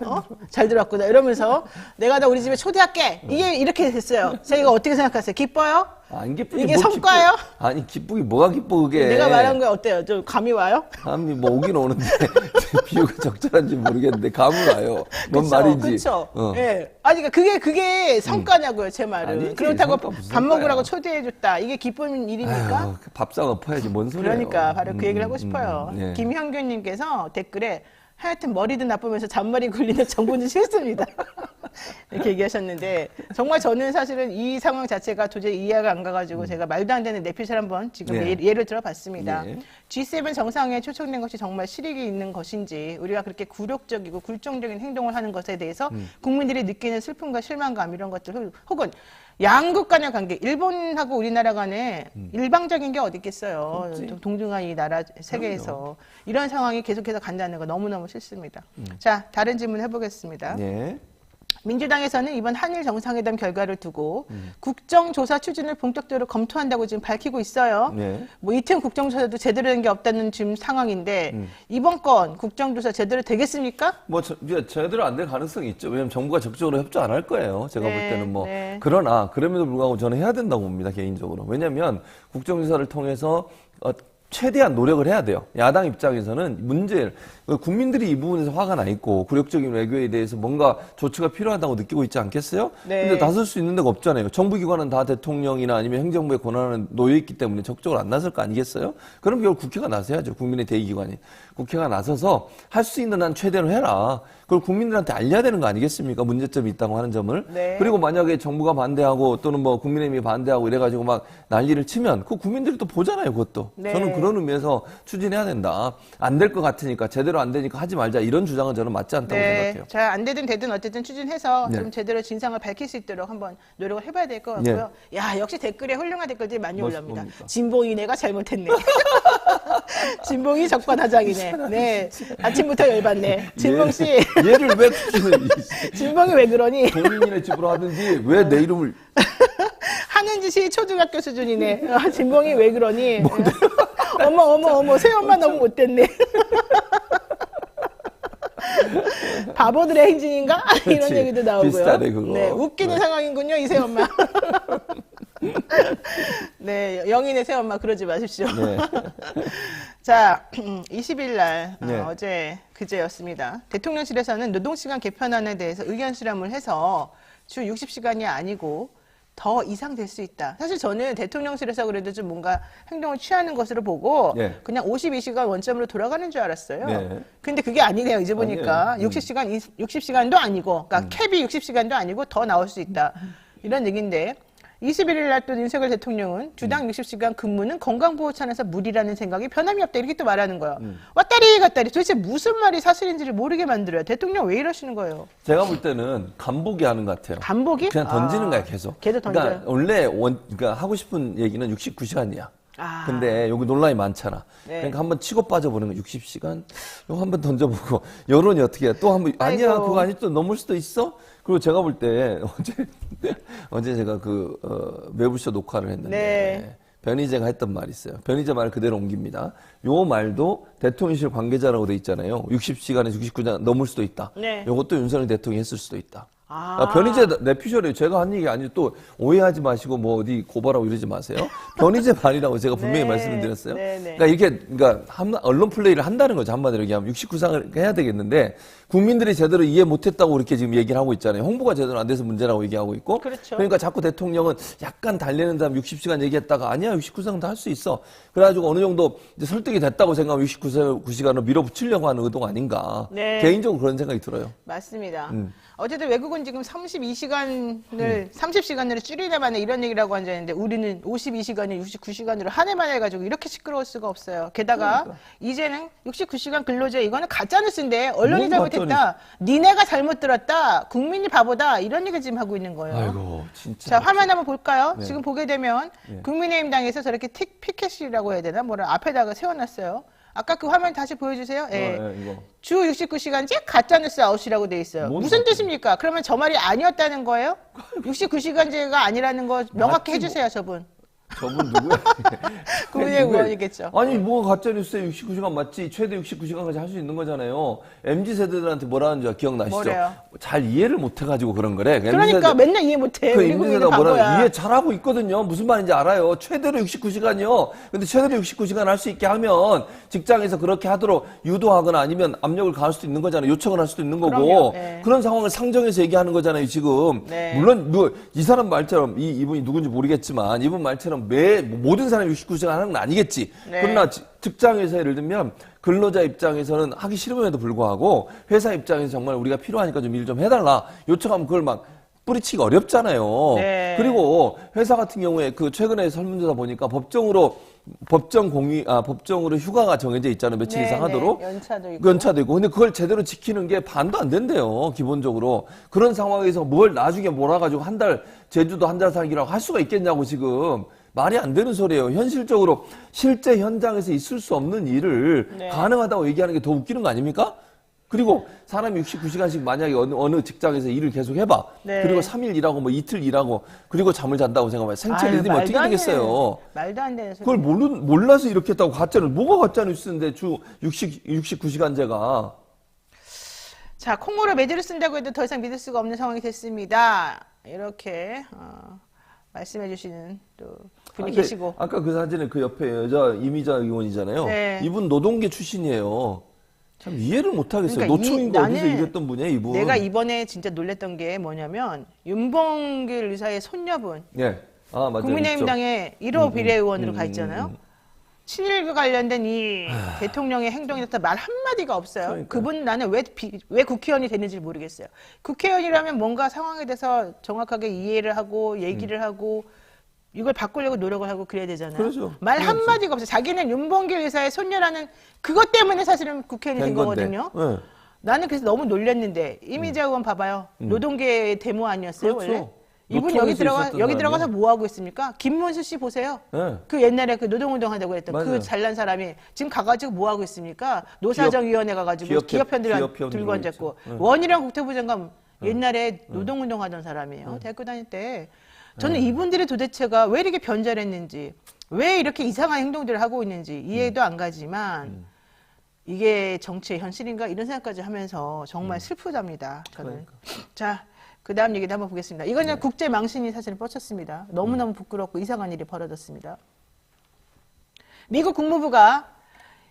잘 들어왔구나. 이러면서, 내가 다 우리 집에 초대할게. 이게 이렇게 됐어요. 자, 이거 어떻게 생각하세요? 기뻐요? 안 기쁘지. 이게 성과예요? 아니, 기쁘기 뭐가 기뻐, 그게. 내가 말한 거 어때요? 좀 감이 와요? 감이 뭐 오긴 오는데, 비유가 적절한지 모르겠는데, 감이 와요. 뭔 그쵸, 말인지. 그쵸. 예. 아니, 그러니까 그게 성과냐고요, 제 말은. 아니지, 그렇다고 성과 무슨 밥 먹으라고 성과야. 초대해줬다. 이게 기쁜 일입니까? 아유, 밥상 엎어야지, 뭔 소리예요. 그러니까 바로 그 얘기를 하고 싶어요. 예. 김형균님께서 댓글에 하여튼 머리도 나쁘면서 잔머리 굴리는 정부는 싫습니다. 이렇게 얘기하셨는데 정말 저는 사실은 이 상황 자체가 도저히 이해가 안 가가지고 제가 말도 안 되는 내피셜 한번 지금 예. 예를 들어봤습니다. 예. G7 정상회에 초청된 것이 정말 실익이 있는 것인지 우리가 그렇게 굴욕적이고 굴종적인 행동을 하는 것에 대해서 국민들이 느끼는 슬픔과 실망감 이런 것들 혹은 양국 간의 관계, 일본하고 우리나라 간에 일방적인 게 어디 있겠어요. 동등한 이 나라 세계에서 이런 상황이 계속해서 간다는 거 너무너무 싫습니다. 자, 다른 질문 해보겠습니다. 예. 민주당에서는 이번 한일 정상회담 결과를 두고 국정조사 추진을 본격적으로 검토한다고 지금 밝히고 있어요. 네. 뭐 이태원 국정조사도 제대로 된 게 없다는 지금 상황인데 이번 건 국정조사 제대로 되겠습니까? 뭐 제대로 안 될 가능성이 있죠. 왜냐하면 정부가 적극적으로 협조 안 할 거예요. 제가 네, 볼 때는 뭐 네. 그러나 그럼에도 불구하고 저는 해야 된다고 봅니다. 개인적으로. 왜냐하면 국정조사를 통해서 최대한 노력을 해야 돼요. 야당 입장에서는 국민들이 이 부분에서 화가 나 있고 굴욕적인 외교에 대해서 뭔가 조치가 필요하다고 느끼고 있지 않겠어요? 네. 근데 나설 수 있는 데가 없잖아요. 정부기관은 다 대통령이나 아니면 행정부의 권한은 놓여있기 때문에 적극적으로 안 나설 거 아니겠어요? 그럼 결국 국회가 나서야죠. 국민의 대의기관이. 국회가 나서서 할 수 있는 한 최대로 해라. 그걸 국민들한테 알려야 되는 거 아니겠습니까? 문제점이 있다고 하는 점을. 네. 그리고 만약에 정부가 반대하고 또는 뭐 국민의힘이 반대하고 이래가지고 막 난리를 치면 그 국민들이 또 보잖아요. 그것도. 네. 저는 그런 의미에서 추진해야 된다. 안 될 것 같으니까 제대로 안 되니까 하지 말자. 이런 주장은 저는 맞지 않다고 생각해요. 자, 안 되든 되든 어쨌든 추진해서 네. 좀 제대로 진상을 밝힐 수 있도록 한번 노력을 해봐야 될 것 같고요. 야, 역시 댓글에 훌륭한 댓글들이 많이 올라옵니다. 뭡니까? 진봉이네가 잘못했네. 진봉이 적반하장이네. 네. 아침부터 열받네. 진봉 씨. 얘를 왜 굳이 진봉이 왜 그러니? 본인이네 집으로 하든지 왜 내 이름을 하는 짓이 초등학교 수준이네. 아, 진봉이 왜 그러니? 어머, 새엄마 너무 못됐네. 바보들의 행진인가? 이런 그렇지. 얘기도 나오고요. 비슷하네, 그거. 네, 웃기는 네. 상황이군요, 이 새엄마. 네, 영인의 새엄마 그러지 마십시오. 네. 자, 20일 날 네. 어제 그제였습니다. 대통령실에서는 노동시간 개편안에 대해서 의견 수렴을 해서 주 60시간이 아니고 더 이상 될 수 있다. 사실 저는 대통령실에서 그래도 좀 뭔가 행동을 취하는 것으로 보고 네. 그냥 52시간 원점으로 돌아가는 줄 알았어요. 네. 근데 그게 아니네요. 이제 보니까 아니에요. 60시간도 아니고, 그러니까 캡이 60시간도 아니고 더 나올 수 있다. 이런 얘기인데 21일 날 또 윤석열 대통령은 주당 60시간 근무는 건강보호 차원에서 무리라는 생각이 변함이 없다. 이렇게 또 말하는 거예요. 왔다리 갔다리 도대체 무슨 말이 사실인지를 모르게 만들어요. 대통령 왜 이러시는 거예요? 제가 볼 때는 간보기 하는 것 같아요. 간보기? 그냥 던지는 거야 계속. 계속 던져요. 그러니까 원래 그러니까 하고 싶은 얘기는 69시간이야. 아. 근데 여기 논란이 많잖아. 네. 그러니까 한번 치고 빠져보는 거 60시간? 이거 한번 던져보고 여론이 어떻게 해? 또 한번 아니야 아이고. 그거 아니 또 넘을 수도 있어? 그리고 제가 볼 때 어제 제가 매부쇼 녹화를 했는데 네. 변희재가 했던 말이 있어요. 변희재 말을 그대로 옮깁니다. 요 말도 대통령실 관계자라고 돼 있잖아요. 60시간에서 69시간 넘을 수도 있다. 네. 요것도 윤석열 대통령이 했을 수도 있다. 아. 변희재 내피셜이에요. 제가 한 얘기 아니고 또 오해하지 마시고 뭐 어디 고발하고 이러지 마세요. 변희재 말이라고 제가 분명히 네. 말씀을 드렸어요. 네, 네. 그러니까 이렇게 언론 플레이를 한다는 거죠. 한마디로 얘기하면 69상을 해야 되겠는데 국민들이 제대로 이해 못했다고 이렇게 지금 얘기를 하고 있잖아요. 홍보가 제대로 안 돼서 문제라고 얘기하고 있고. 그렇죠. 그러니까 자꾸 대통령은 약간 달래는 다음 60시간 얘기했다가 아니야 69시간 다 할 수 있어. 그래가지고 어느 정도 이제 설득이 됐다고 생각하면 69시간을 밀어붙이려고 하는 의도가 아닌가. 네. 개인적으로 그런 생각이 들어요. 맞습니다. 어쨌든 외국은 지금 32시간을 30시간으로 줄이려면 이런 얘기라고 앉아있는데 우리는 52시간을 69시간으로 한 해만 해가지고 이렇게 시끄러울 수가 없어요. 게다가 이제는 69시간 근로제 이거는 가짜뉴스인데 언론이 뭔 잘못했다. 니네가 잘못 들었다. 국민이 바보다. 이런 얘기 지금 하고 있는 거예요. 아이고 진짜. 자, 화면 한번 볼까요? 네. 지금 보게 되면 네. 국민의힘 당에서 저렇게 피켓이라고 해야 되나? 뭐라 앞에다가 세워놨어요. 아까 그 화면 다시 보여주세요. 예. 이거. 주 69시간제 가짜뉴스 아웃이라고 돼 있어요. 뭔 무슨 소리야? 뜻입니까? 그러면 저 말이 아니었다는 거예요? 69시간제가 아니라는 거 명확히 맞지, 해주세요, 저분. 저분 누구야? 국민의 누구야? 의원이겠죠. 아니 뭐가 가짜뉴스에 69시간 맞지? 최대 69시간까지 할 수 있는 거잖아요. MZ세대들한테 뭐라는 줄 기억나시죠? 뭐래요? 잘 이해를 못해가지고 그런 거래. 그러니까 맨날 이해 못해. 그 우리 국민은 MZ세대가 뭐라 바보야. 이해 잘하고 있거든요. 무슨 말인지 알아요. 최대로 69시간이요. 근데 최대로 69시간 할 수 있게 하면 직장에서 그렇게 하도록 유도하거나 아니면 압력을 가할 수도 있는 거잖아요. 요청을 할 수도 있는 거고. 그럼요. 네. 그런 상황을 상정해서 얘기하는 거잖아요, 지금. 네. 물론 이 사람 말처럼 이분이 누군지 모르겠지만 이분 말처럼 모든 사람이 69시간 하는 건 아니겠지. 네. 그러나 직장에서 예를 들면 근로자 입장에서는 하기 싫음에도 불구하고 회사 입장에서 정말 우리가 필요하니까 좀 일 좀 해달라 요청하면 그걸 막 뿌리치기 어렵잖아요. 네. 그리고 회사 같은 경우에 최근에 설문조사 보니까 법정으로 휴가가 정해져 있잖아요. 며칠 이상 하도록. 연차도 있고. 연차도 있고. 근데 그걸 제대로 지키는 게 반도 안 된대요. 기본적으로. 그런 상황에서 뭘 나중에 몰아가지고 한 달, 제주도 한 달 살기라고 할 수가 있겠냐고 지금. 말이 안 되는 소리예요. 현실적으로 실제 현장에서 있을 수 없는 일을 네. 가능하다고 얘기하는 게 더 웃기는 거 아닙니까? 그리고 사람이 69시간씩 만약에 어느 직장에서 일을 계속 해봐. 네. 그리고 3일 일하고 뭐 이틀 일하고 그리고 잠을 잔다고 생각하면 생체 아유, 리듬이 어떻게 말도 안 되겠어요? 말도 안 되는 소리. 그걸 몰라서 이렇게 했다고 가짜뉴스. 뭐가 가짜뉴스인데 주 69시간제가. 자, 콩모를 매주를 쓴다고 해도 더 이상 믿을 수가 없는 상황이 됐습니다. 이렇게 말씀해 주시는 또 분이 계시고. 아까 그 사진에 그 옆에 여자 이미자 의원이잖아요. 네. 이분 노동계 출신이에요. 참 이해를 못하겠어요. 그러니까 노총인가 어디서 나는 일했던 분이에요, 이분. 내가 이번에 진짜 놀랬던 게 뭐냐면 윤봉길 의사의 손녀분 예. 아, 맞아요. 국민의힘당의 1호 비례의원으로 가 있잖아요. 친일과 관련된 이 대통령의 행동에 대해서 말 한마디가 없어요. 그러니까요. 그분 나는 왜 국회의원이 됐는지 모르겠어요. 국회의원이라면 뭔가 상황에 대해서 정확하게 이해를 하고 얘기를 하고 이걸 바꾸려고 노력을 하고 그래야 되잖아요. 그렇죠. 말 한마디가 없어요. 자기는 윤봉길 의사의 손녀라는 그것 때문에 사실은 국회의원이 된 거거든요. 예. 나는 그래서 너무 놀랐는데 이미자 의원 봐봐요. 노동계 데모 아니었어요 그렇죠. 원래? 이분 노통에서 여기 들어가서 있었던 뭐 하고 있습니까? 김문수 씨 보세요. 네. 그 옛날에 그 노동운동 하자고 했던 맞아요. 그 잘난 사람이 지금 가가지고 뭐 하고 있습니까? 노사정위원회 가가지고 기업편들 들고 들고 앉았고 있죠. 네. 원희룡 국토부 장관 옛날에 노동운동 하던 사람이에요. 대학교 다닐 때. 저는 이분들이 도대체가 왜 이렇게 변절했는지, 왜 이렇게 이상한 행동들을 하고 있는지 이해도 안 가지만 이게 정치의 현실인가 이런 생각까지 하면서 정말 슬프답니다. 저는. 그러니까. 자, 그 다음 얘기도 한번 보겠습니다. 이거는 국제 망신이 사실 뻗쳤습니다. 너무너무 부끄럽고 이상한 일이 벌어졌습니다. 미국 국무부가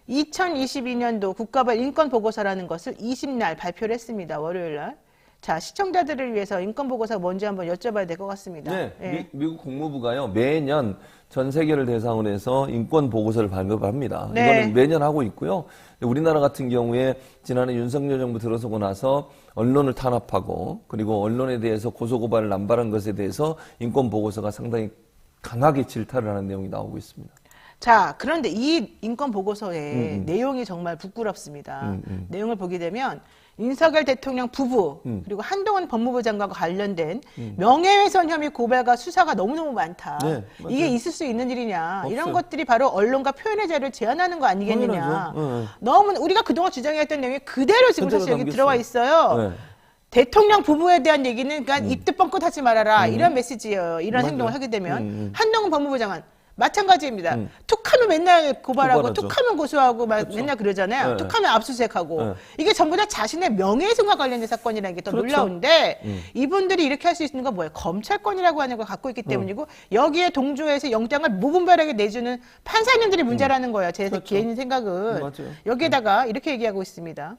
2022년도 국가별 인권 보고서라는 것을 20날 발표를 했습니다. 월요일 날. 자, 시청자들을 위해서 인권 보고서가 뭔지 한번 여쭤봐야 될 것 같습니다. 네, 예. 미국 국무부가요 매년 전 세계를 대상으로 해서 인권 보고서를 발표합니다. 네. 이거는 매년 하고 있고요. 우리나라 같은 경우에 지난해 윤석열 정부 들어서고 나서 언론을 탄압하고 그리고 언론에 대해서 고소고발을 남발한 것에 대해서 인권 보고서가 상당히 강하게 질타를 하는 내용이 나오고 있습니다. 자, 그런데 이 인권 보고서의 내용이 정말 부끄럽습니다. 내용을 보게 되면 윤석열 대통령 부부 그리고 한동훈 법무부 장관과 관련된 명예훼손 혐의 고발과 수사가 너무너무 많다. 네, 맞아요. 이게 있을 수 있는 일이냐. 이런 없어요. 것들이 바로 언론과 표현의 자유를 제한하는 거 아니겠느냐. 당연하죠. 네. 너무 우리가 그동안 주장해왔던 내용이 그대로 지금 그대로 사실 여기 담겼어요. 들어와 있어요. 네. 대통령 부부에 대한 얘기는 그러니까 입도 뻥끗 하지 말아라. 이런 메시지예요. 이런 맞아요. 행동을 하게 되면 한동훈 법무부 장관 마찬가지입니다. 툭하면 맨날 고발하고 고발하죠. 툭하면 고소하고 맨날 그러잖아요. 네. 툭하면 압수수색하고 네. 이게 전부 다 자신의 명예훼손과 관련된 사건이라는 게 더 그렇죠. 놀라운데 이분들이 이렇게 할 수 있는 건 뭐예요? 검찰권이라고 하는 걸 갖고 있기 때문이고 여기에 동조해서 영장을 무분별하게 내주는 판사님들이 문제라는 거예요. 제 그렇죠. 개인 생각은. 맞아요. 여기에다가 이렇게 얘기하고 있습니다.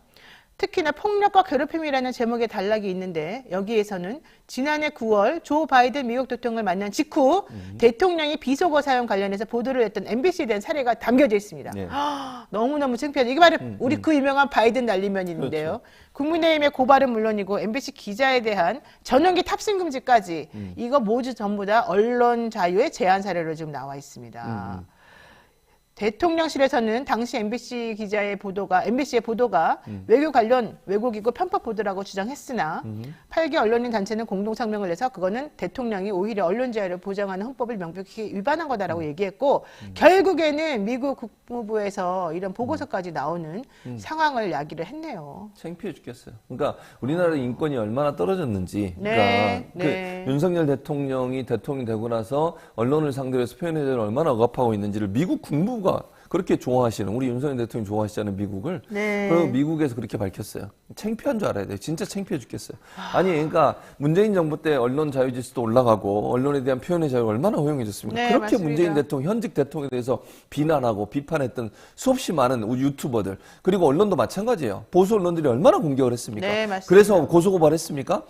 특히나 폭력과 괴롭힘이라는 제목의 단락이 있는데 여기에서는 지난해 9월 조 바이든 미국 대통령을 만난 직후 대통령이 비속어 사용 관련해서 보도를 했던 MBC에 대한 사례가 담겨져 있습니다. 네. 너무너무 창피하죠. 이게 바로 우리 그 유명한 바이든 날리면인데요. 그렇죠. 국민의힘의 고발은 물론이고 MBC 기자에 대한 전용기 탑승 금지까지 이거 모두 전부 다 언론 자유의 제한 사례로 지금 나와 있습니다. 대통령실에서는 당시 MBC의 보도가 외교 관련 왜곡이고 편파 보도라고 주장했으나 8개 언론인 단체는 공동 성명을 내서 그거는 대통령이 오히려 언론 자유를 보장하는 헌법을 명백히 위반한 거다라고 얘기했고 결국에는 미국 국무부에서 이런 보고서까지 나오는 상황을 야기를 했네요. 창피해 죽겠어요. 그러니까 우리나라 인권이 얼마나 떨어졌는지. 네, 그러니까 네. 그 윤석열 대통령이 대통령이 되고 나서 언론을 상대로 해서 표현의 자유를 얼마나 억압하고 있는지를 미국 국무부가 그렇게 좋아하시는 우리 윤석열 대통령이 좋아하시잖아요, 미국을. 네. 그리고 미국에서 그렇게 밝혔어요. 창피한 줄 알아야 돼요. 진짜 창피해 죽겠어요. 아니, 그러니까 문재인 정부 때 언론 자유 지수도 올라가고 언론에 대한 표현의 자유가 얼마나 허용해졌습니까? 네, 그렇게 맞습니다. 문재인 대통령, 현직 대통령에 대해서 비난하고 비판했던 수없이 많은 우리 유튜버들 그리고 언론도 마찬가지예요. 보수 언론들이 얼마나 공격을 했습니까? 네, 맞습니다. 그래서 고소고발했습니까?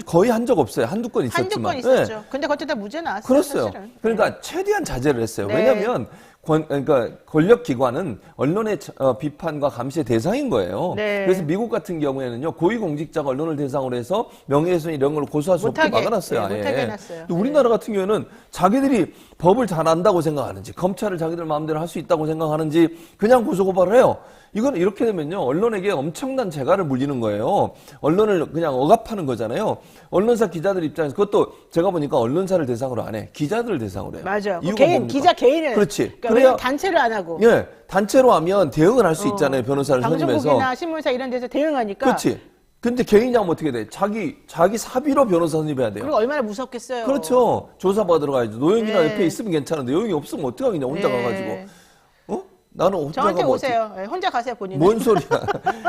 거의 한 적 없어요. 한두 건 한두 있었지만. 건 있었죠. 네. 근데 그것도 다 무죄 나왔어요. 그렇어요. 사실은. 그러니까 최대한 자제를 했어요. 네. 왜냐하면 그러니까 권력기관은 언론의 비판과 감시의 대상인 거예요. 네. 그래서 미국 같은 경우에는요 고위공직자가 언론을 대상으로 해서 명예훼손 이런 걸 고소할 수 없게 못하게, 막아놨어요. 네, 아예. 못하게 해놨어요. 근데 우리나라 같은 경우에는 자기들이 법을 잘 안다고 생각하는지 검찰을 자기들 마음대로 할 수 있다고 생각하는지 그냥 고소고발을 해요. 이건 이렇게 되면요 언론에게 엄청난 재갈을 물리는 거예요. 언론을 그냥 억압하는 거잖아요. 언론사 기자들 입장에서 그것도 제가 보니까 언론사를 대상으로 안 해. 기자들을 대상으로 해요. 맞아요. 이유가 개인, 뭡니까? 기자 개인을. 그렇지. 그러니까 그래야 왜 단체를 안 하고. 예, 단체로 하면 대응을 할 수 있잖아요. 변호사를 선임해서. 방송국이나 신문사 이런 데서 대응하니까. 그렇지. 근데 개인이 하면 어떻게 돼? 자기 사비로 변호사 선임해야 돼요. 그리고 얼마나 무섭겠어요. 그렇죠. 조사받으러 가야죠. 노영이나 네. 옆에 있으면 괜찮은데 노영이 없으면 어떡하겠냐. 혼자 네. 가가지고. 어? 나는 혼자 저한테 가면 오세요. 네, 혼자 가세요, 본인은. 뭔 소리야.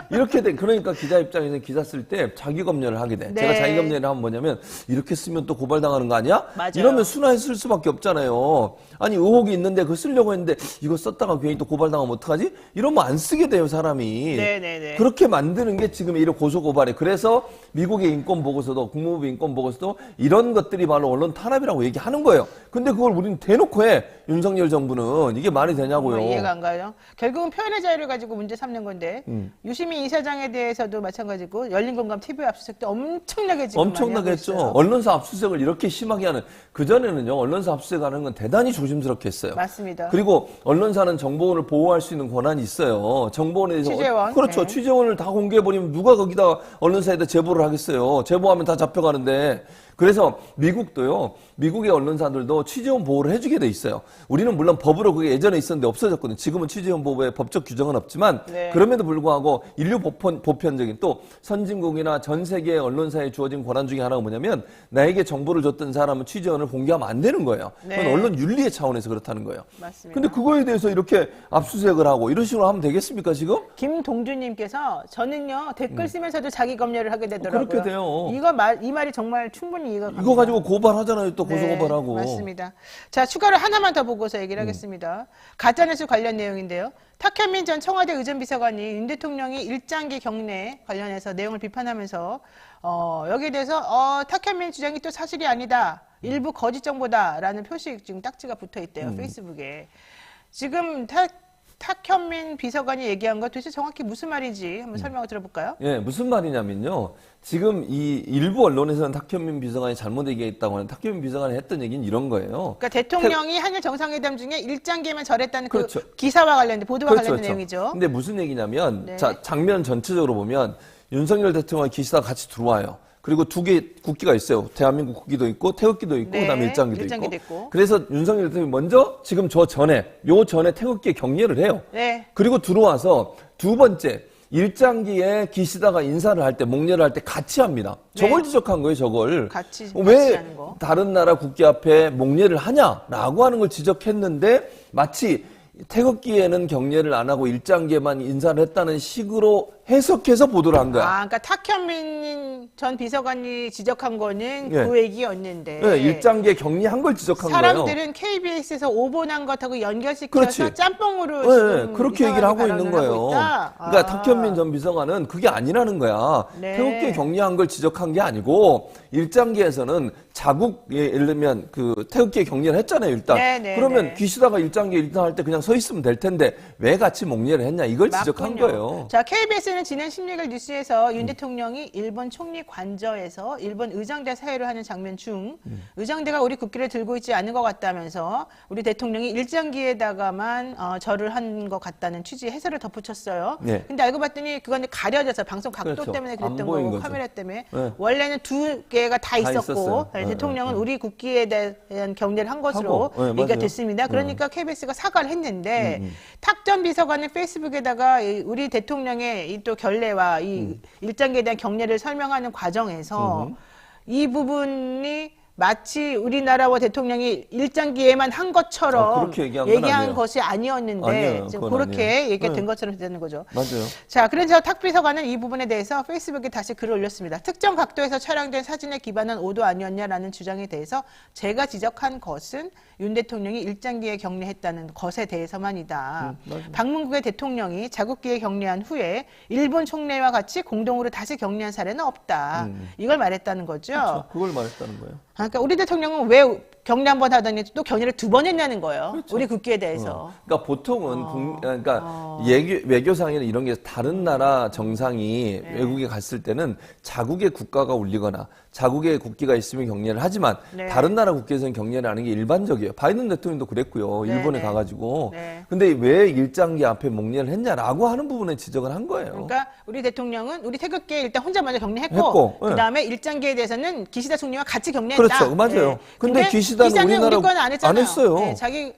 이렇게 돼. 그러니까 기자 입장에서 기사 쓸 때 자기 검열을 하게 돼. 네. 제가 자기 검열을 하면 뭐냐면 이렇게 쓰면 또 고발당하는 거 아니야? 맞아요. 이러면 순화해 쓸 수밖에 없잖아요. 아니 의혹이 있는데 그거 쓰려고 했는데 이거 썼다가 괜히 또 고발당하면 어떡하지? 이러면 안 쓰게 돼요 사람이. 네네네. 그렇게 만드는 게 지금 이런 고소고발이. 그래서 미국의 인권보고서도 국무부 인권보고서도 이런 것들이 바로 언론 탄압이라고 얘기하는 거예요. 근데 그걸 우리는 대놓고 해. 윤석열 정부는. 이게 말이 되냐고요. 이해가 안 가요. 결국은 표현의 자유를 가지고 문제 삼는 건데 유시민 이사장에 대해서도 마찬가지고 열린공감 TV 압수수색도 엄청나게 지금 엄청나게 많이 하고 했죠. 있어요. 언론사 압수수색을 이렇게 심하게 하는 그전에는요. 언론사 압수수색하는 건 대단히 조심스럽게 했어요. 맞습니다. 그리고 언론사는 정보원을 보호할 수 있는 권한이 있어요. 정보원에 대해서 취재원. 그렇죠. 네. 취재원을 다 공개해버리면 누가 거기다 언론사에다 제보를 하겠어요. 제보하면 다 잡혀가는데 그래서 미국도요. 미국의 언론사들도 취재원 보호를 해주게 돼 있어요. 우리는 물론 법으로 그게 예전에 있었는데 없어졌거든요. 지금은 취재원 보호에 법적 규정은 없지만 네. 그럼에도 불구하고 인류 보편적인 또 선진국이나 전 세계 언론사에 주어진 권한 중에 하나가 뭐냐면 나에게 정보를 줬던 사람은 취재원을 공개하면 안 되는 거예요. 네. 그건 언론 윤리의 차원에서 그렇다는 거예요. 맞습니다. 근데 그거에 대해서 이렇게 압수수색을 하고 이런 식으로 하면 되겠습니까 지금? 김동주님께서 저는요 댓글 쓰면서도 자기 검열을 하게 되더라고요. 그렇게 돼요. 이 말이 정말 충분히 이해가 갑니다. 이거 가지고 고발하잖아요. 또 고소고발하고. 네, 맞습니다. 자, 추가로 하나만 더 보고서 얘기를 하겠습니다. 가짜뉴스 관련 내용인데요. 탁현민 전 청와대 의전비서관이 윤 대통령이 일장기 경례 관련해서 내용을 비판하면서 여기에 대해서 탁현민 주장이 또 사실이 아니다. 일부 거짓 정보다라는 표시 지금 딱지가 붙어 있대요. 페이스북에. 지금 탁현민 비서관이 얘기한 거 도대체 정확히 무슨 말인지 한번 설명을 들어볼까요? 예, 무슨 말이냐면요. 지금 이 일부 언론에서는 탁현민 비서관이 잘못 얘기했다고 하는 탁현민 비서관이 했던 얘기는 이런 거예요. 그러니까 대통령이 한일 정상회담 중에 일장기에만 절했다는 그렇죠. 그 기사와 관련된 보도와 그렇죠, 관련된 그렇죠. 내용이죠. 근데 무슨 얘기냐면 네. 자, 장면 전체적으로 보면 윤석열 대통령과 기시다가 같이 들어와요. 그리고 두 개 국기가 있어요. 대한민국 국기도 있고 태극기도 있고 네, 그다음에 일장기도 일장기도 있고. 있고. 그래서 윤석열 대통령이 먼저 지금 요 전에 태극기에 경례를 해요. 네. 그리고 들어와서 두 번째 일장기에 기시다가 인사를 할 때 목례를 할 때 같이 합니다. 저걸 네. 지적한 거예요. 저걸 같이 왜 하는 거. 다른 나라 국기 앞에 목례를 하냐라고 하는 걸 지적했는데 마치 태극기에는 경례를 안 하고 일장기에만 인사를 했다는 식으로 해석해서 보도를 한 거야. 그러니까 탁현민 전 비서관이 지적한 거는 예. 그 얘기였는데 네, 일장기에 격리한 걸 지적한 거예요. 사람들은 KBS에서 오보난 것하고 연결시켜서 그렇지. 짬뽕으로 네, 지금 그렇게 얘기를 하고 이상하게 있는 발언을 거예요. 하고 있다? 그러니까 탁현민 전 비서관은 그게 아니라는 거야. 네. 태극기에 격리한 걸 지적한 게 아니고 일장기에서는 자국 예를 들면 그 태극기에 격리를 했잖아요. 일단 네, 네, 그러면 네. 기시다가 일장기에 일단할 때 그냥 서 있으면 될 텐데 왜 같이 목례를 했냐 이걸 지적한 맞군요. 거예요. 자, KBS는 지난 심리글 뉴스에서 윤 대통령이 일본 총리 관저에서 일본 의장대 사회를 하는 장면 중 의장대가 우리 국기를 들고 있지 않은 것 같다면서 우리 대통령이 일장기에다가만 절을 한 것 같다는 취지의 해설을 덧붙였어요. 네. 근데 알고 봤더니 그건 가려져서 방송 각도 그렇죠. 때문에 안 그랬던 보인 거고 거죠. 카메라 때문에 네. 원래는 두 개가 다 있었고 있었어요. 네, 네, 대통령은 네. 우리 국기에 대한 경례를 한 것으로 하고, 네, 얘기가 맞아요. 됐습니다. 그러니까 KBS가 사과를 했는데 탁 전 비서관은 페이스북에다가 우리 대통령의 이 또 결례와 이 일장기에 대한 경례를 설명하는 과정에서 이 부분이 마치 우리나라와 대통령이 일장기에만 한 것처럼 그렇게 얘기한 건 아니에요. 것이 아니었는데 아니에요. 지금 그건 그렇게 아니에요. 얘기가 된 네. 것처럼 되는 거죠. 맞아요. 자, 그래서 탁 비서관은 이 부분에 대해서 페이스북에 다시 글을 올렸습니다. 특정 각도에서 촬영된 사진에 기반한 오도 아니었냐라는 주장에 대해서 제가 지적한 것은 윤 대통령이 일장기에 경례했다는 것에 대해서만이다. 맞아요. 방문국의 대통령이 자국기에 경례한 후에 일본 총리와 같이 공동으로 다시 경례한 사례는 없다. 이걸 말했다는 거죠. 그렇죠. 그걸 말했다는 거예요. 그러니까 우리 대통령은 왜 경례 한 번 하더니 또 경례를 두 번 했냐는 거예요. 그렇죠. 우리 국기에 대해서. 그러니까 보통은 외교상에는 이런 게 다른 나라 정상이 네. 외국에 갔을 때는 자국의 국가가 울리거나 자국의 국기가 있으면 경례를 하지만 네. 다른 나라 국기에서는 경례를 하는 게 일반적이에요. 바이든 대통령도 그랬고요. 네, 일본에 네. 가가지고. 네. 근데 왜 일장기 앞에 목례를 했냐라고 하는 부분에 지적을 한 거예요. 그러니까 우리 대통령은 우리 태극기에 일단 혼자 먼저 경례했고 했고, 예. 그다음에 일장기에 대해서는 기시다 총리와 같이 경례했다. 그렇죠. 맞아요. 예. 근데 기시다는 우리나라 우리 건 안 했잖아요. 안 했어요. 예, 자기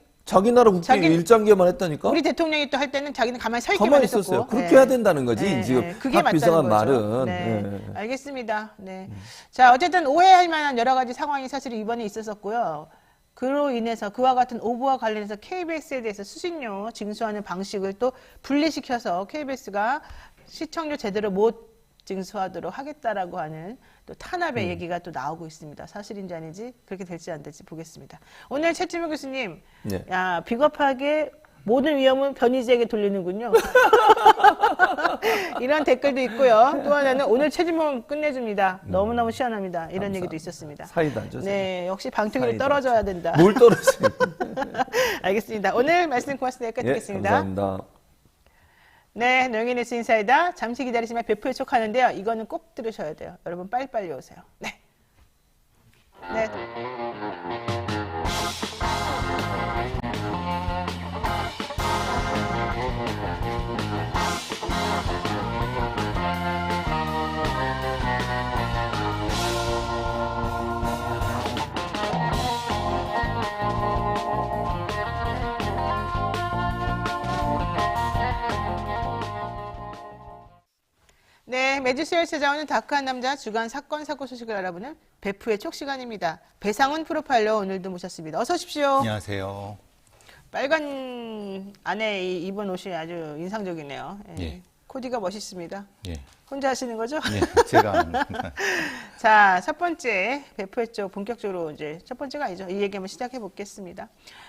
나라 국기 자기- 일장기에만 했다니까. 우리 대통령이 또 할 때는 자기는 가만히 서 있기만 가만히 했었고. 있었어요. 그렇게 예. 해야 된다는 거지. 예, 지금 예. 그게 박 비서관 맞다는 거죠. 말은. 네. 예. 알겠습니다. 네. 자, 어쨌든 오해할 만한 여러 가지 상황이 사실 이번에 있었었고요. 그로 인해서 그와 같은 오보와 관련해서 KBS에 대해서 수신료 징수하는 방식을 또 분리시켜서 KBS가 시청료 제대로 못 징수하도록 하겠다라고 하는 또 탄압의 얘기가 또 나오고 있습니다. 사실인지 아닌지 그렇게 될지 안 될지 보겠습니다. 오늘 최지명 교수님, 네. 야 비겁하게 모든 위험은 변희재에게 돌리는군요. 이런 댓글도 있고요. 또 하나는 오늘 최지명 끝내줍니다. 너무너무 시원합니다. 이런 얘기도 있었습니다. 사이다죠. 네, 역시 방통위로 사이다. 떨어져야 된다. 뭘 떨어지는. 알겠습니다. 오늘 말씀 고맙습니다. 예, 끝내겠습니다. 감사합니다. 네, 노영희 뉴스 인사이다. 잠시 기다리시면 배포 요청하는데요. 이거는 꼭 들으셔야 돼요. 여러분 빨리빨리 오세요. 네. 네. 매주 수요일 찾아오는 다크한 남자 주간 사건 사고 소식을 알아보는 베프의 촉 시간입니다. 배상훈 프로파일러 오늘도 모셨습니다. 어서 오십시오. 안녕하세요. 빨간 안에 입은 옷이 아주 인상적이네요. 예. 예. 코디가 멋있습니다. 예. 혼자 하시는 거죠? 예, 제가 자, 첫 번째 배프의 쪽 본격적으로 이제 첫 번째가 아니죠. 이 얘기 한번 시작해 보겠습니다.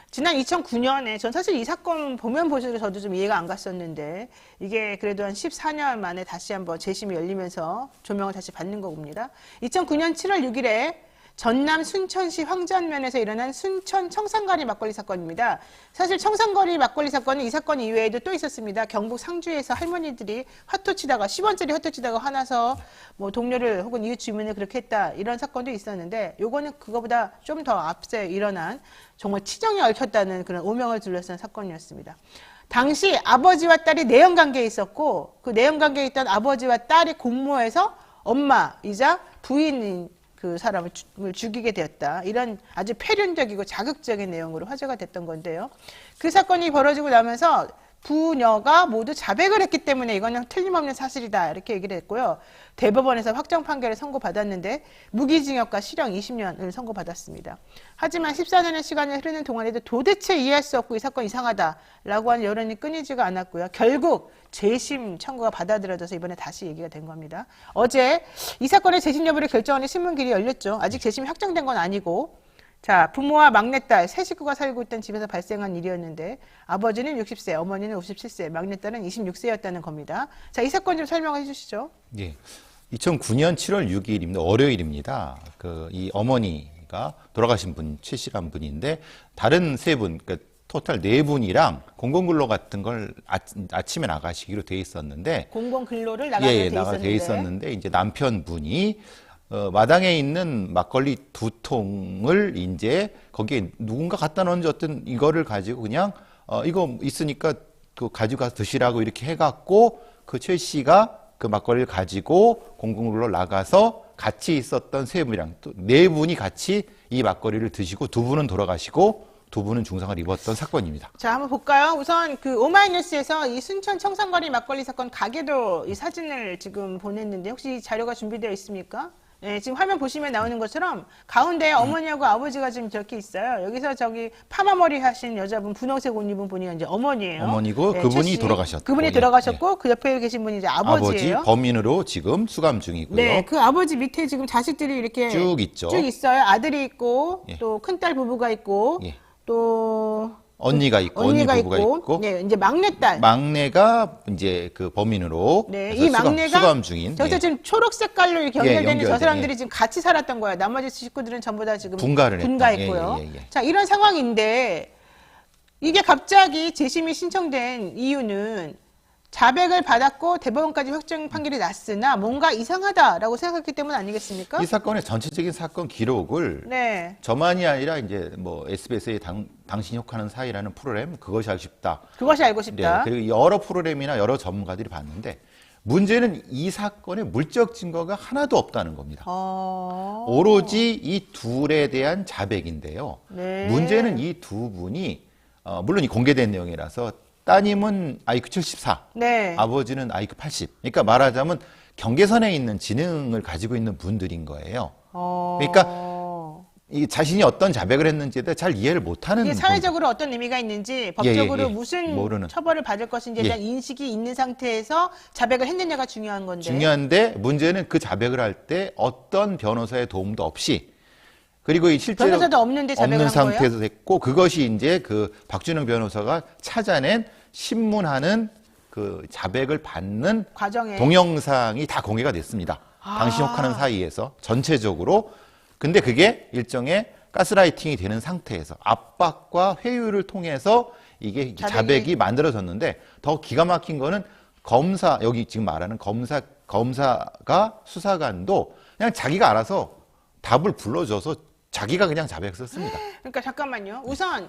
지난 2009년에 전 사실 이 사건 보면 볼수록 저도 좀 이해가 안 갔었는데 이게 그래도 한 14년 만에 다시 한번 재심이 열리면서 조명을 다시 받는 겁니다. 2009년 7월 6일에 전남 순천시 황전면에서 일어난 순천 청산거리 막걸리 사건입니다. 사실 청산거리 막걸리 사건은 이 사건 이외에도 또 있었습니다. 경북 상주에서 할머니들이 화투 치다가 10원짜리 화투 치다가 화나서 뭐 동료를 혹은 이웃 주민을 그렇게 했다 이런 사건도 있었는데 요거는 그거보다 좀 더 앞서 일어난 정말 치정이 얽혔다는 그런 오명을 둘러싼 사건이었습니다. 당시 아버지와 딸이 내연관계에 있었고 그 내연관계에 있던 아버지와 딸이 공모해서 엄마이자 부인인 그 사람을 죽이게 되었다. 이런 아주 폐륜적이고 자극적인 내용으로 화제가 됐던 건데요. 그 사건이 벌어지고 나면서 부녀가 모두 자백을 했기 때문에 이거는 틀림없는 사실이다. 이렇게 얘기를 했고요. 대법원에서 확정 판결을 선고받았는데 무기징역과 실형 20년을 선고받았습니다. 하지만 14년의 시간이 흐르는 동안에도 도대체 이해할 수 없고 이 사건 이상하다라고 하는 여론이 끊이지가 않았고요. 결국 재심 청구가 받아들여져서 이번에 다시 얘기가 된 겁니다. 어제 이 사건의 재심 여부를 결정하는 신문길이 열렸죠. 아직 재심이 확정된 건 아니고 자, 부모와 막내딸 세 식구가 살고 있던 집에서 발생한 일이었는데 아버지는 60세, 어머니는 57세, 막내딸은 26세였다는 겁니다. 자, 이 사건 좀 설명해 주시죠. 예. 2009년 7월 6일입니다. 월요일입니다. 이 어머니가 돌아가신 분, 최 씨란 분인데 다른 세 분, 그러니까 토탈 네 분이랑 공공근로 같은 걸 아침에 나가시기로 돼 있었는데 공공근로를 나가게 돼 있었는데 이제 남편분이 마당에 있는 막걸리 2통을 이제 거기에 누군가 갖다 놓은 어떤 이거를 가지고 그냥 이거 있으니까 그 가지고 가서 드시라고 이렇게 해갖고 그 최 씨가 그 막걸리를 가지고 공공근로 나가서 같이 있었던 세 분이랑 또 네 분이 같이 이 막걸리를 드시고 두 분은 돌아가시고 두 분은 중상을 입었던 사건입니다. 자, 한번 볼까요? 우선 그 오마이뉴스에서 이 순천 청산거리 막걸리 사건 가게도 이 사진을 지금 보냈는데 혹시 자료가 준비되어 있습니까? 네, 지금 화면 보시면 나오는 것처럼 가운데 어머니하고 아버지가 지금 저렇게 있어요. 여기서 저기 파마머리 하신 여자분, 분홍색 옷 입은 분이 이제 어머니예요. 어머니고 네, 그분이 최씨. 돌아가셨고. 그분이 돌아가셨고 그 옆에 계신 분이 이제 아버지예요. 아버지 범인으로 지금 수감 중이고요. 네, 그 아버지 밑에 지금 자식들이 이렇게 쭉 있죠. 쭉 있어요. 아들이 있고 예. 또 큰딸 부부가 있고 예. 또 언니가 있고 언니 부부가 있고 네, 이제 막내딸. 막내가 이제 그 범인으로 네, 해서 이 막내가 수감 중인 저기서 예. 지금 초록 색깔로 이렇게 연결되는 저 연결된, 사람들이 예. 지금 같이 살았던 거예요. 나머지 식구들은 전부 다 지금 분가를 분가했고요. 했다. 예. 자, 이런 상황인데 이게 갑자기 재심이 신청된 이유는 자백을 받았고 대법원까지 확정 판결이 났으나 뭔가 이상하다라고 생각했기 때문 아니겠습니까? 이 사건의 전체적인 사건 기록을 네. 저만이 아니라 이제 뭐 SBS의 당신이 혹하는 사이라는 프로그램 그것이 알고 싶다. 그것이 알고 네, 싶다. 그리고 여러 프로그램이나 여러 전문가들이 봤는데 문제는 이 사건의 물적 증거가 하나도 없다는 겁니다. 오로지 이 둘에 대한 자백인데요. 네. 문제는 이 두 분이 물론 이 공개된 내용이라서 따님은 IQ 74, 네. 아버지는 IQ 80. 그러니까 말하자면 경계선에 있는 지능을 가지고 있는 분들인 거예요. 그러니까 이 자신이 어떤 자백을 했는지에 대해 잘 이해를 못하는 이게 사회적으로 어떤 의미가 있는지 법적으로 무슨 모르는. 처벌을 받을 것인지에 대한 인식이 있는 상태에서 자백을 했느냐가 중요한 건데. 중요한데 문제는 그 자백을 할 때 어떤 변호사의 도움도 없이 그리고 이 실제로 변호사도 없는데 자백을 없는 한 거예요? 상태에서 했고 그것이 이제 그 박준영 변호사가 찾아낸 신문하는 그 자백을 받는 과정에. 동영상이 다 공개가 됐습니다. 당시 혹하는 사이에서 전체적으로. 근데 그게 일종의 가스라이팅이 되는 상태에서 압박과 회유를 통해서 이게 자백이 만들어졌는데 더 기가 막힌 거는 검사, 여기 지금 말하는 검사가 수사관도 그냥 자기가 알아서 답을 불러줘서 자기가 그냥 자백을 썼습니다. 그러니까 잠깐만요. 우선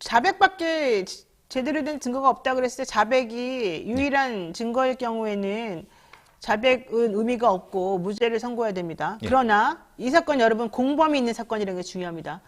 자백밖에 제대로 된 증거가 없다 그랬을 때 자백이 유일한 증거일 경우에는 자백은 의미가 없고 무죄를 선고해야 됩니다. 예. 그러나 이 사건 여러분 공범이 있는 사건이라는 게 중요합니다.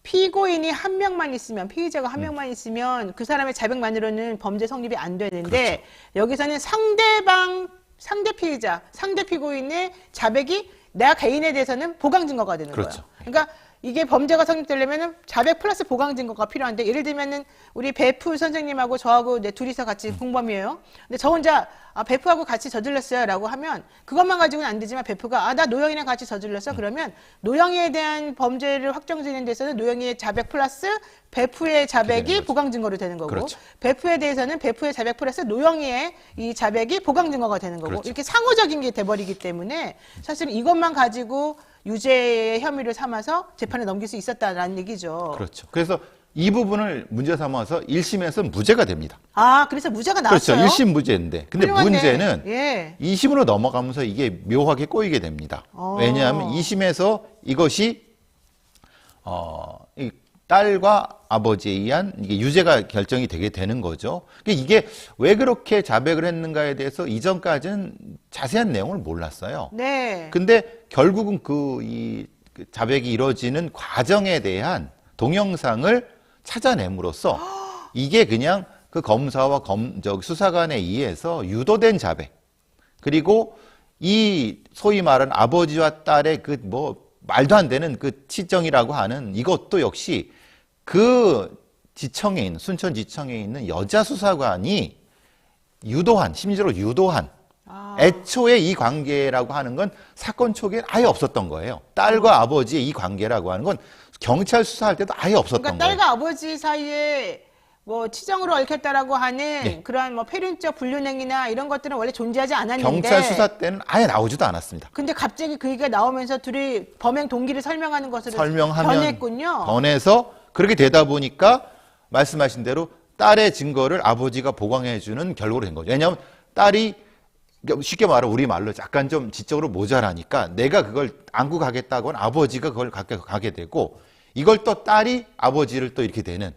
피고인이 한 명만 있으면 피의자가 한 명만 있으면 그 사람의 자백만으로는 범죄 성립이 안 되는데 그렇죠. 여기서는 상대방 상대 피의자, 상대 피고인의 자백이 내 개인에 대해서는 보강 증거가 되는 그렇죠. 거예요. 그러니까 이게 범죄가 성립되려면은 자백 플러스 보강 증거가 필요한데, 예를 들면은 우리 베프 선생님하고 저하고 둘이서 같이 공범이에요. 근데 저 혼자 베프하고 같이 저질렀어요라고 하면 그것만 가지고는 안 되지만, 베프가 나 노영이랑 같이 저질렀어 그러면 노영이에 대한 범죄를 확정지는 데서는 노영이의 자백 플러스 베프의 자백이 보강 증거로 되는 거고, 그렇죠. 베프에 대해서는 베프의 자백 플러스 노영이의 이 자백이 보강 증거가 되는 거고, 그렇죠. 이렇게 상호적인 게 돼버리기 때문에 사실은 이것만 가지고 유죄의 혐의를 삼아서 재판에 넘길 수 있었다라는 얘기죠. 그렇죠. 그래서 이 부분을 문제 삼아서 1심에서 무죄가 됩니다. 그래서 무죄가 그렇죠. 나왔어요. 1심 무죄인데. 근데 훌륭하네. 문제는 예. 2심으로 넘어가면서 이게 묘하게 꼬이게 됩니다. 왜냐하면 2심에서 이것이 이 딸과 아버지에 의한 이게 유죄가 결정이 되게 되는 거죠. 이게 왜 그렇게 자백을 했는가에 대해서 이전까지는 자세한 내용을 몰랐어요. 네. 근데 결국은 그 자백이 이루어지는 과정에 대한 동영상을 찾아냄으로써 이게 그냥 그 검사와 수사관에 의해서 유도된 자백, 그리고 이 소위 말하는 아버지와 딸의 그 말도 안 되는 그 치정이라고 하는 이것도 역시 그 지청에 있는, 순천지청에 있는 여자 수사관이 심리적으로 유도한, 애초에 이 관계라고 하는 건 사건 초기엔 아예 없었던 거예요. 딸과 아버지의 이 관계라고 하는 건 경찰 수사할 때도 아예 없었던 그러니까 거예요. 딸과 아버지 사이에 치정으로 얽혔다라고 하는 네. 그러한 폐륜적 불륜행위나 이런 것들은 원래 존재하지 않았는데, 경찰 수사 때는 아예 나오지도 않았습니다. 근데 갑자기 그 얘기가 나오면서 둘이 범행 동기를 설명하는 것으로 설명하면 변했군요. 변해서 그렇게 되다 보니까 말씀하신 대로 딸의 증거를 아버지가 보강해주는 결과로 된 거죠. 왜냐하면 딸이 쉽게 말하면 우리 말로 약간 좀 지적으로 모자라니까 내가 그걸 안고 가겠다고 하면 아버지가 그걸 가게 되고, 이걸 또 딸이 아버지를 또 이렇게 되는.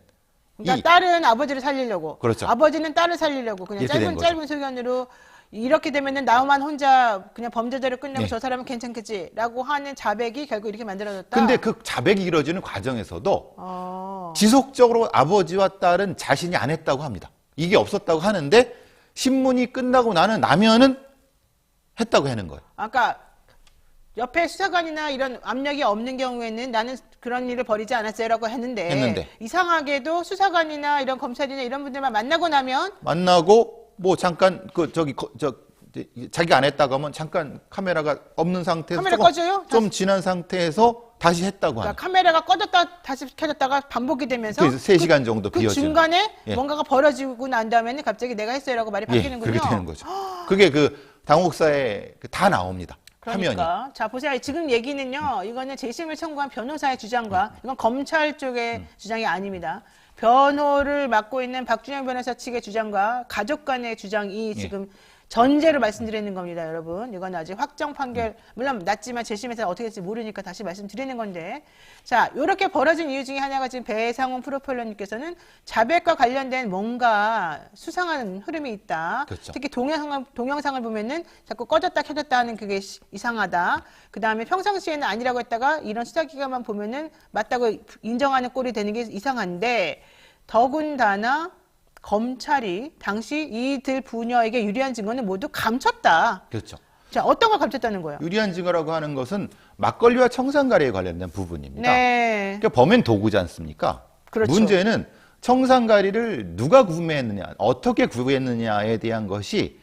그러니까 딸은 아버지를 살리려고, 그렇죠. 아버지는 딸을 살리려고 그냥 이렇게 된 거죠. 짧은 소견으로 이렇게 되면은 나만 혼자 그냥 범죄자를 끝내면 네. 저 사람은 괜찮겠지라고 하는 자백이 결국 이렇게 만들어졌다. 근데 그 자백이 이루어지는 과정에서도 어. 지속적으로 아버지와 딸은 자신이 안 했다고 합니다. 이게 없었다고 하는데 신문이 끝나고 나면은 했다고 하는 거예요. 아까 옆에 수사관이나 이런 압력이 없는 경우에는 나는 그런 일을 벌이지 않았어요라고 했는데 이상하게도 수사관이나 이런 검찰이나 이런 분들만 만나고 나면 만나고 잠깐 자기가 안 했다고 하면 잠깐 카메라가 없는 상태에서 카메라 꺼져요? 좀 지난 상태에서 다시 했다고 하는. 그러니까 카메라가 꺼졌다 다시 켜졌다가 반복이 되면서 그래서 3시간 정도 그 비워지는. 중간에 예. 뭔가가 벌어지고 난 다음에는 갑자기 내가 했어요라고 말이 바뀌는군요. 그렇게 되는 거죠. 그게 그 당혹사에 다 나옵니다. 화면이. 그러니까 자 보세요. 지금 얘기는요. 이거는 재심을 청구한 변호사의 주장과 이건 검찰 쪽의 주장이 아닙니다. 변호를 맡고 있는 박준영 변호사 측의 주장과 가족 간의 주장이 지금 전제로 말씀드리는 겁니다, 여러분. 이건 아직 확정 판결, 물론 났지만 재심에서 어떻게 될지 모르니까 다시 말씀드리는 건데. 자, 이렇게 벌어진 이유 중에 하나가 지금 배상훈 프로펠러님께서는 자백과 관련된 뭔가 수상한 흐름이 있다. 그렇죠. 특히 동영상을 보면은 자꾸 꺼졌다 켜졌다 하는 그게 이상하다. 그 다음에 평상시에는 아니라고 했다가 이런 수사기관만 보면은 맞다고 인정하는 꼴이 되는 게 이상한데, 더군다나 검찰이 당시 이들 부녀에게 유리한 증거는 모두 감췄다. 그렇죠. 자, 어떤 걸 감췄다는 거예요? 유리한 증거라고 하는 것은 막걸리와 청산가리에 관련된 부분입니다. 네. 그러니까 범행 도구지 않습니까? 그렇죠. 문제는 청산가리를 누가 구매했느냐, 어떻게 구했느냐에 대한 것이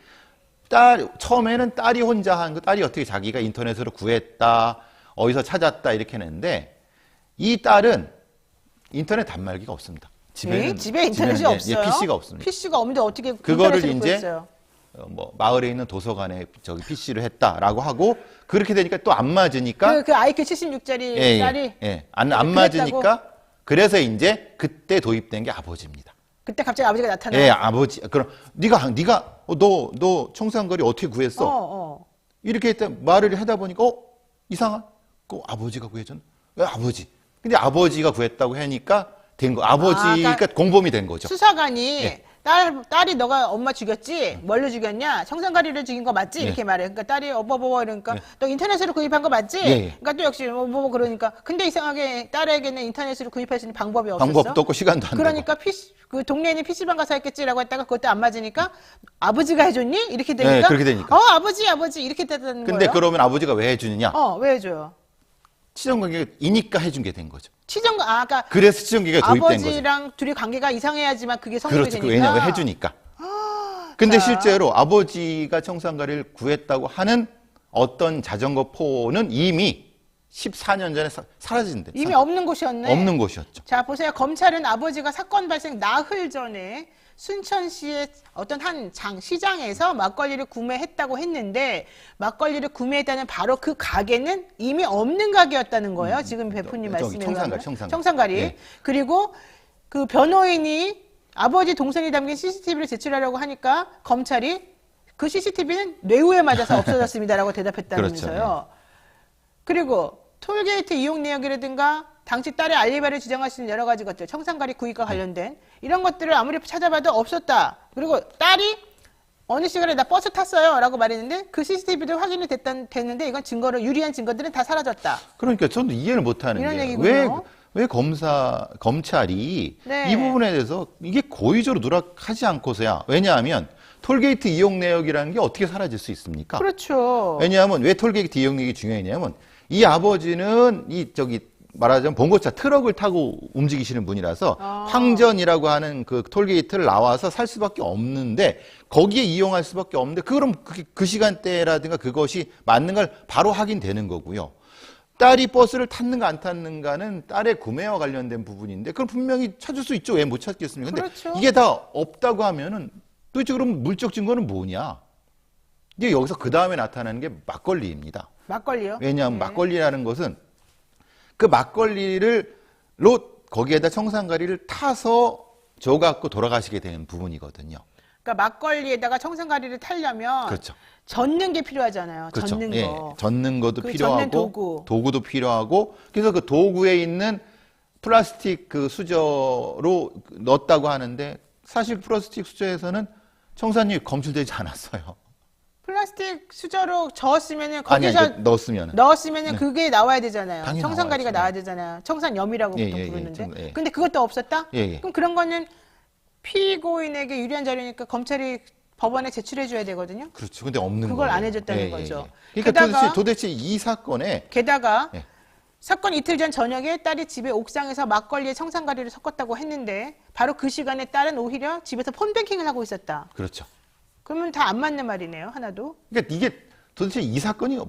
처음에는 딸이 혼자 한 거, 딸이 어떻게 자기가 인터넷으로 구했다, 어디서 찾았다 이렇게 했는데, 이 딸은 인터넷 단말기가 없습니다. 집에 인터넷이 없어요? PC가 없습니다. PC가 없는데 어떻게 그거를 인터넷으로 이제 구했어요? 마을에 있는 도서관에 PC를 했다라고 하고, 그렇게 되니까 또 안 맞으니까 그 IQ 76짜리 딸이 안 맞으니까, 그래서 이제 그때 도입된 게 아버지입니다. 그때 갑자기 아버지가 나타나요. 예, 아버지. 그럼 네가 너 청산거리 어떻게 구했어? 이렇게 말을 하다 보니까 이상한. 아버지가 구해줬나? 아버지. 근데 아버지가 구했다고 하니까 된 거. 아버지가 그러니까 공범이 된 거죠. 수사관이 딸이 너가 엄마 죽였지? 뭘로 죽였냐? 청산가리를 죽인 거 맞지? 이렇게 말해. 그러니까 딸이 어버버버 이러니까 너 인터넷으로 구입한 거 맞지? 예. 그러니까 또 역시 뭐 그러니까 근데 이상하게 딸에게는 인터넷으로 구입할 수 있는 방법이 없었어. 방법도 없고 시간도 안 그러니까 그 동네에 있는 PC방 가서 했겠지라고 했다가 그것도 안 맞으니까 아버지가 해줬니? 이렇게 되니까 네, 그렇게 되니까. 아버지 이렇게 되는 근데 거예요. 그러면 아버지가 왜 해주느냐? 왜 해줘요? 친정관계이니까 해준 게 된 거죠. 그러니까 그래서 친정관계가 도입된 거죠. 아버지랑 둘이 관계가 이상해야지만 그게 성립이 그렇죠. 되니까. 왜냐하면 해주니까. 근데 자. 실제로 아버지가 청산가리를 구했다고 하는 어떤 자전거 포는 이미 14년 전에 사라진대. 이미 없는 곳이었네. 없는 곳이었죠. 자, 보세요. 검찰은 아버지가 사건 발생 나흘 전에 순천시의 어떤 한 시장에서 막걸리를 구매했다고 했는데 막걸리를 구매했다는 바로 그 가게는 이미 없는 가게였다는 거예요. 지금 베프님 저기 말씀에 청산가리, 의하면. 청산가리. 청산가리. 네. 그리고 그 변호인이 아버지 동선이 담긴 CCTV를 제출하려고 하니까 검찰이 그 CCTV는 뇌우에 맞아서 없어졌습니다라고 대답했다면서요. 그렇죠. 그리고 톨게이트 이용 내역이라든가 당시 딸의 알리바이를 주장할 수 있는 여러 가지 것들, 청산가리 구입과 관련된 이런 것들을 아무리 찾아봐도 없었다. 그리고 딸이 어느 시간에 나 버스 탔어요 라고 말했는데 그 CCTV도 확인이 됐는데 이건 유리한 증거들은 다 사라졌다. 그러니까 저는 이해를 못하는 이런 게 얘기군요. 왜 검찰이 네. 이 부분에 대해서 이게 고의적으로 누락하지 않고서야 왜냐하면 톨게이트 이용 내역이라는 게 어떻게 사라질 수 있습니까? 그렇죠. 왜냐하면 왜 톨게이트 이용 내역이 중요했냐면 이 아버지는 말하자면 봉고차 트럭을 타고 움직이시는 분이라서 황전이라고 하는 그 톨게이트를 나와서 살 수밖에 없는데 거기에 이용할 수밖에 없는데 그럼 그 시간대라든가 그것이 맞는 걸 바로 확인되는 거고요. 딸이 버스를 탔는가 안 탔는가는 딸의 구매와 관련된 부분인데 그럼 분명히 찾을 수 있죠. 왜 못 찾겠습니까? 근데 그렇죠. 이게 다 없다고 하면은 도대체 그럼 물적 증거는 뭐냐? 이게 여기서 그 다음에 나타나는 게 막걸리입니다. 막걸리요? 왜냐하면 네. 막걸리라는 것은 그 막걸리를 거기에다 청산가리를 타서 줘갖고 돌아가시게 되는 부분이거든요. 그러니까 막걸리에다가 청산가리를 타려면 그렇죠. 젓는 게 필요하잖아요. 그렇죠. 젓는 예, 거. 젓는 것도 그 필요하고 젓는 도구. 도구도 필요하고 그래서 그 도구에 있는 플라스틱 그 수저로 넣었다고 하는데 사실 플라스틱 수저에서는 청산이 검출되지 않았어요. 플라스틱 수저로 저었으면은 아니, 거기서 넣었으면은. 그게 나와야 되잖아요. 당연히 청산가리가 나와야죠. 나와야 되잖아요. 청산염이라고 예, 보통 예, 예, 부르는데. 예. 근데 그것도 없었다? 예, 예. 그럼 그런 거는 피고인에게 유리한 자료니까 검찰이 법원에 제출해 줘야 되거든요. 그렇죠. 근데 없는 거예요. 그걸 안 해줬다는 예, 예, 거죠. 예. 그러니까 게다가- 도대체 이 사건에 게다가 예. 사건 이틀 전 저녁에 딸이 집에 옥상에서 막걸리에 청산가리를 섞었다고 했는데 바로 그 시간에 딸은 오히려 집에서 폰뱅킹을 하고 있었다. 그렇죠. 그러면 다 안 맞는 말이네요. 하나도. 그러니까 이게 도대체 이 사건이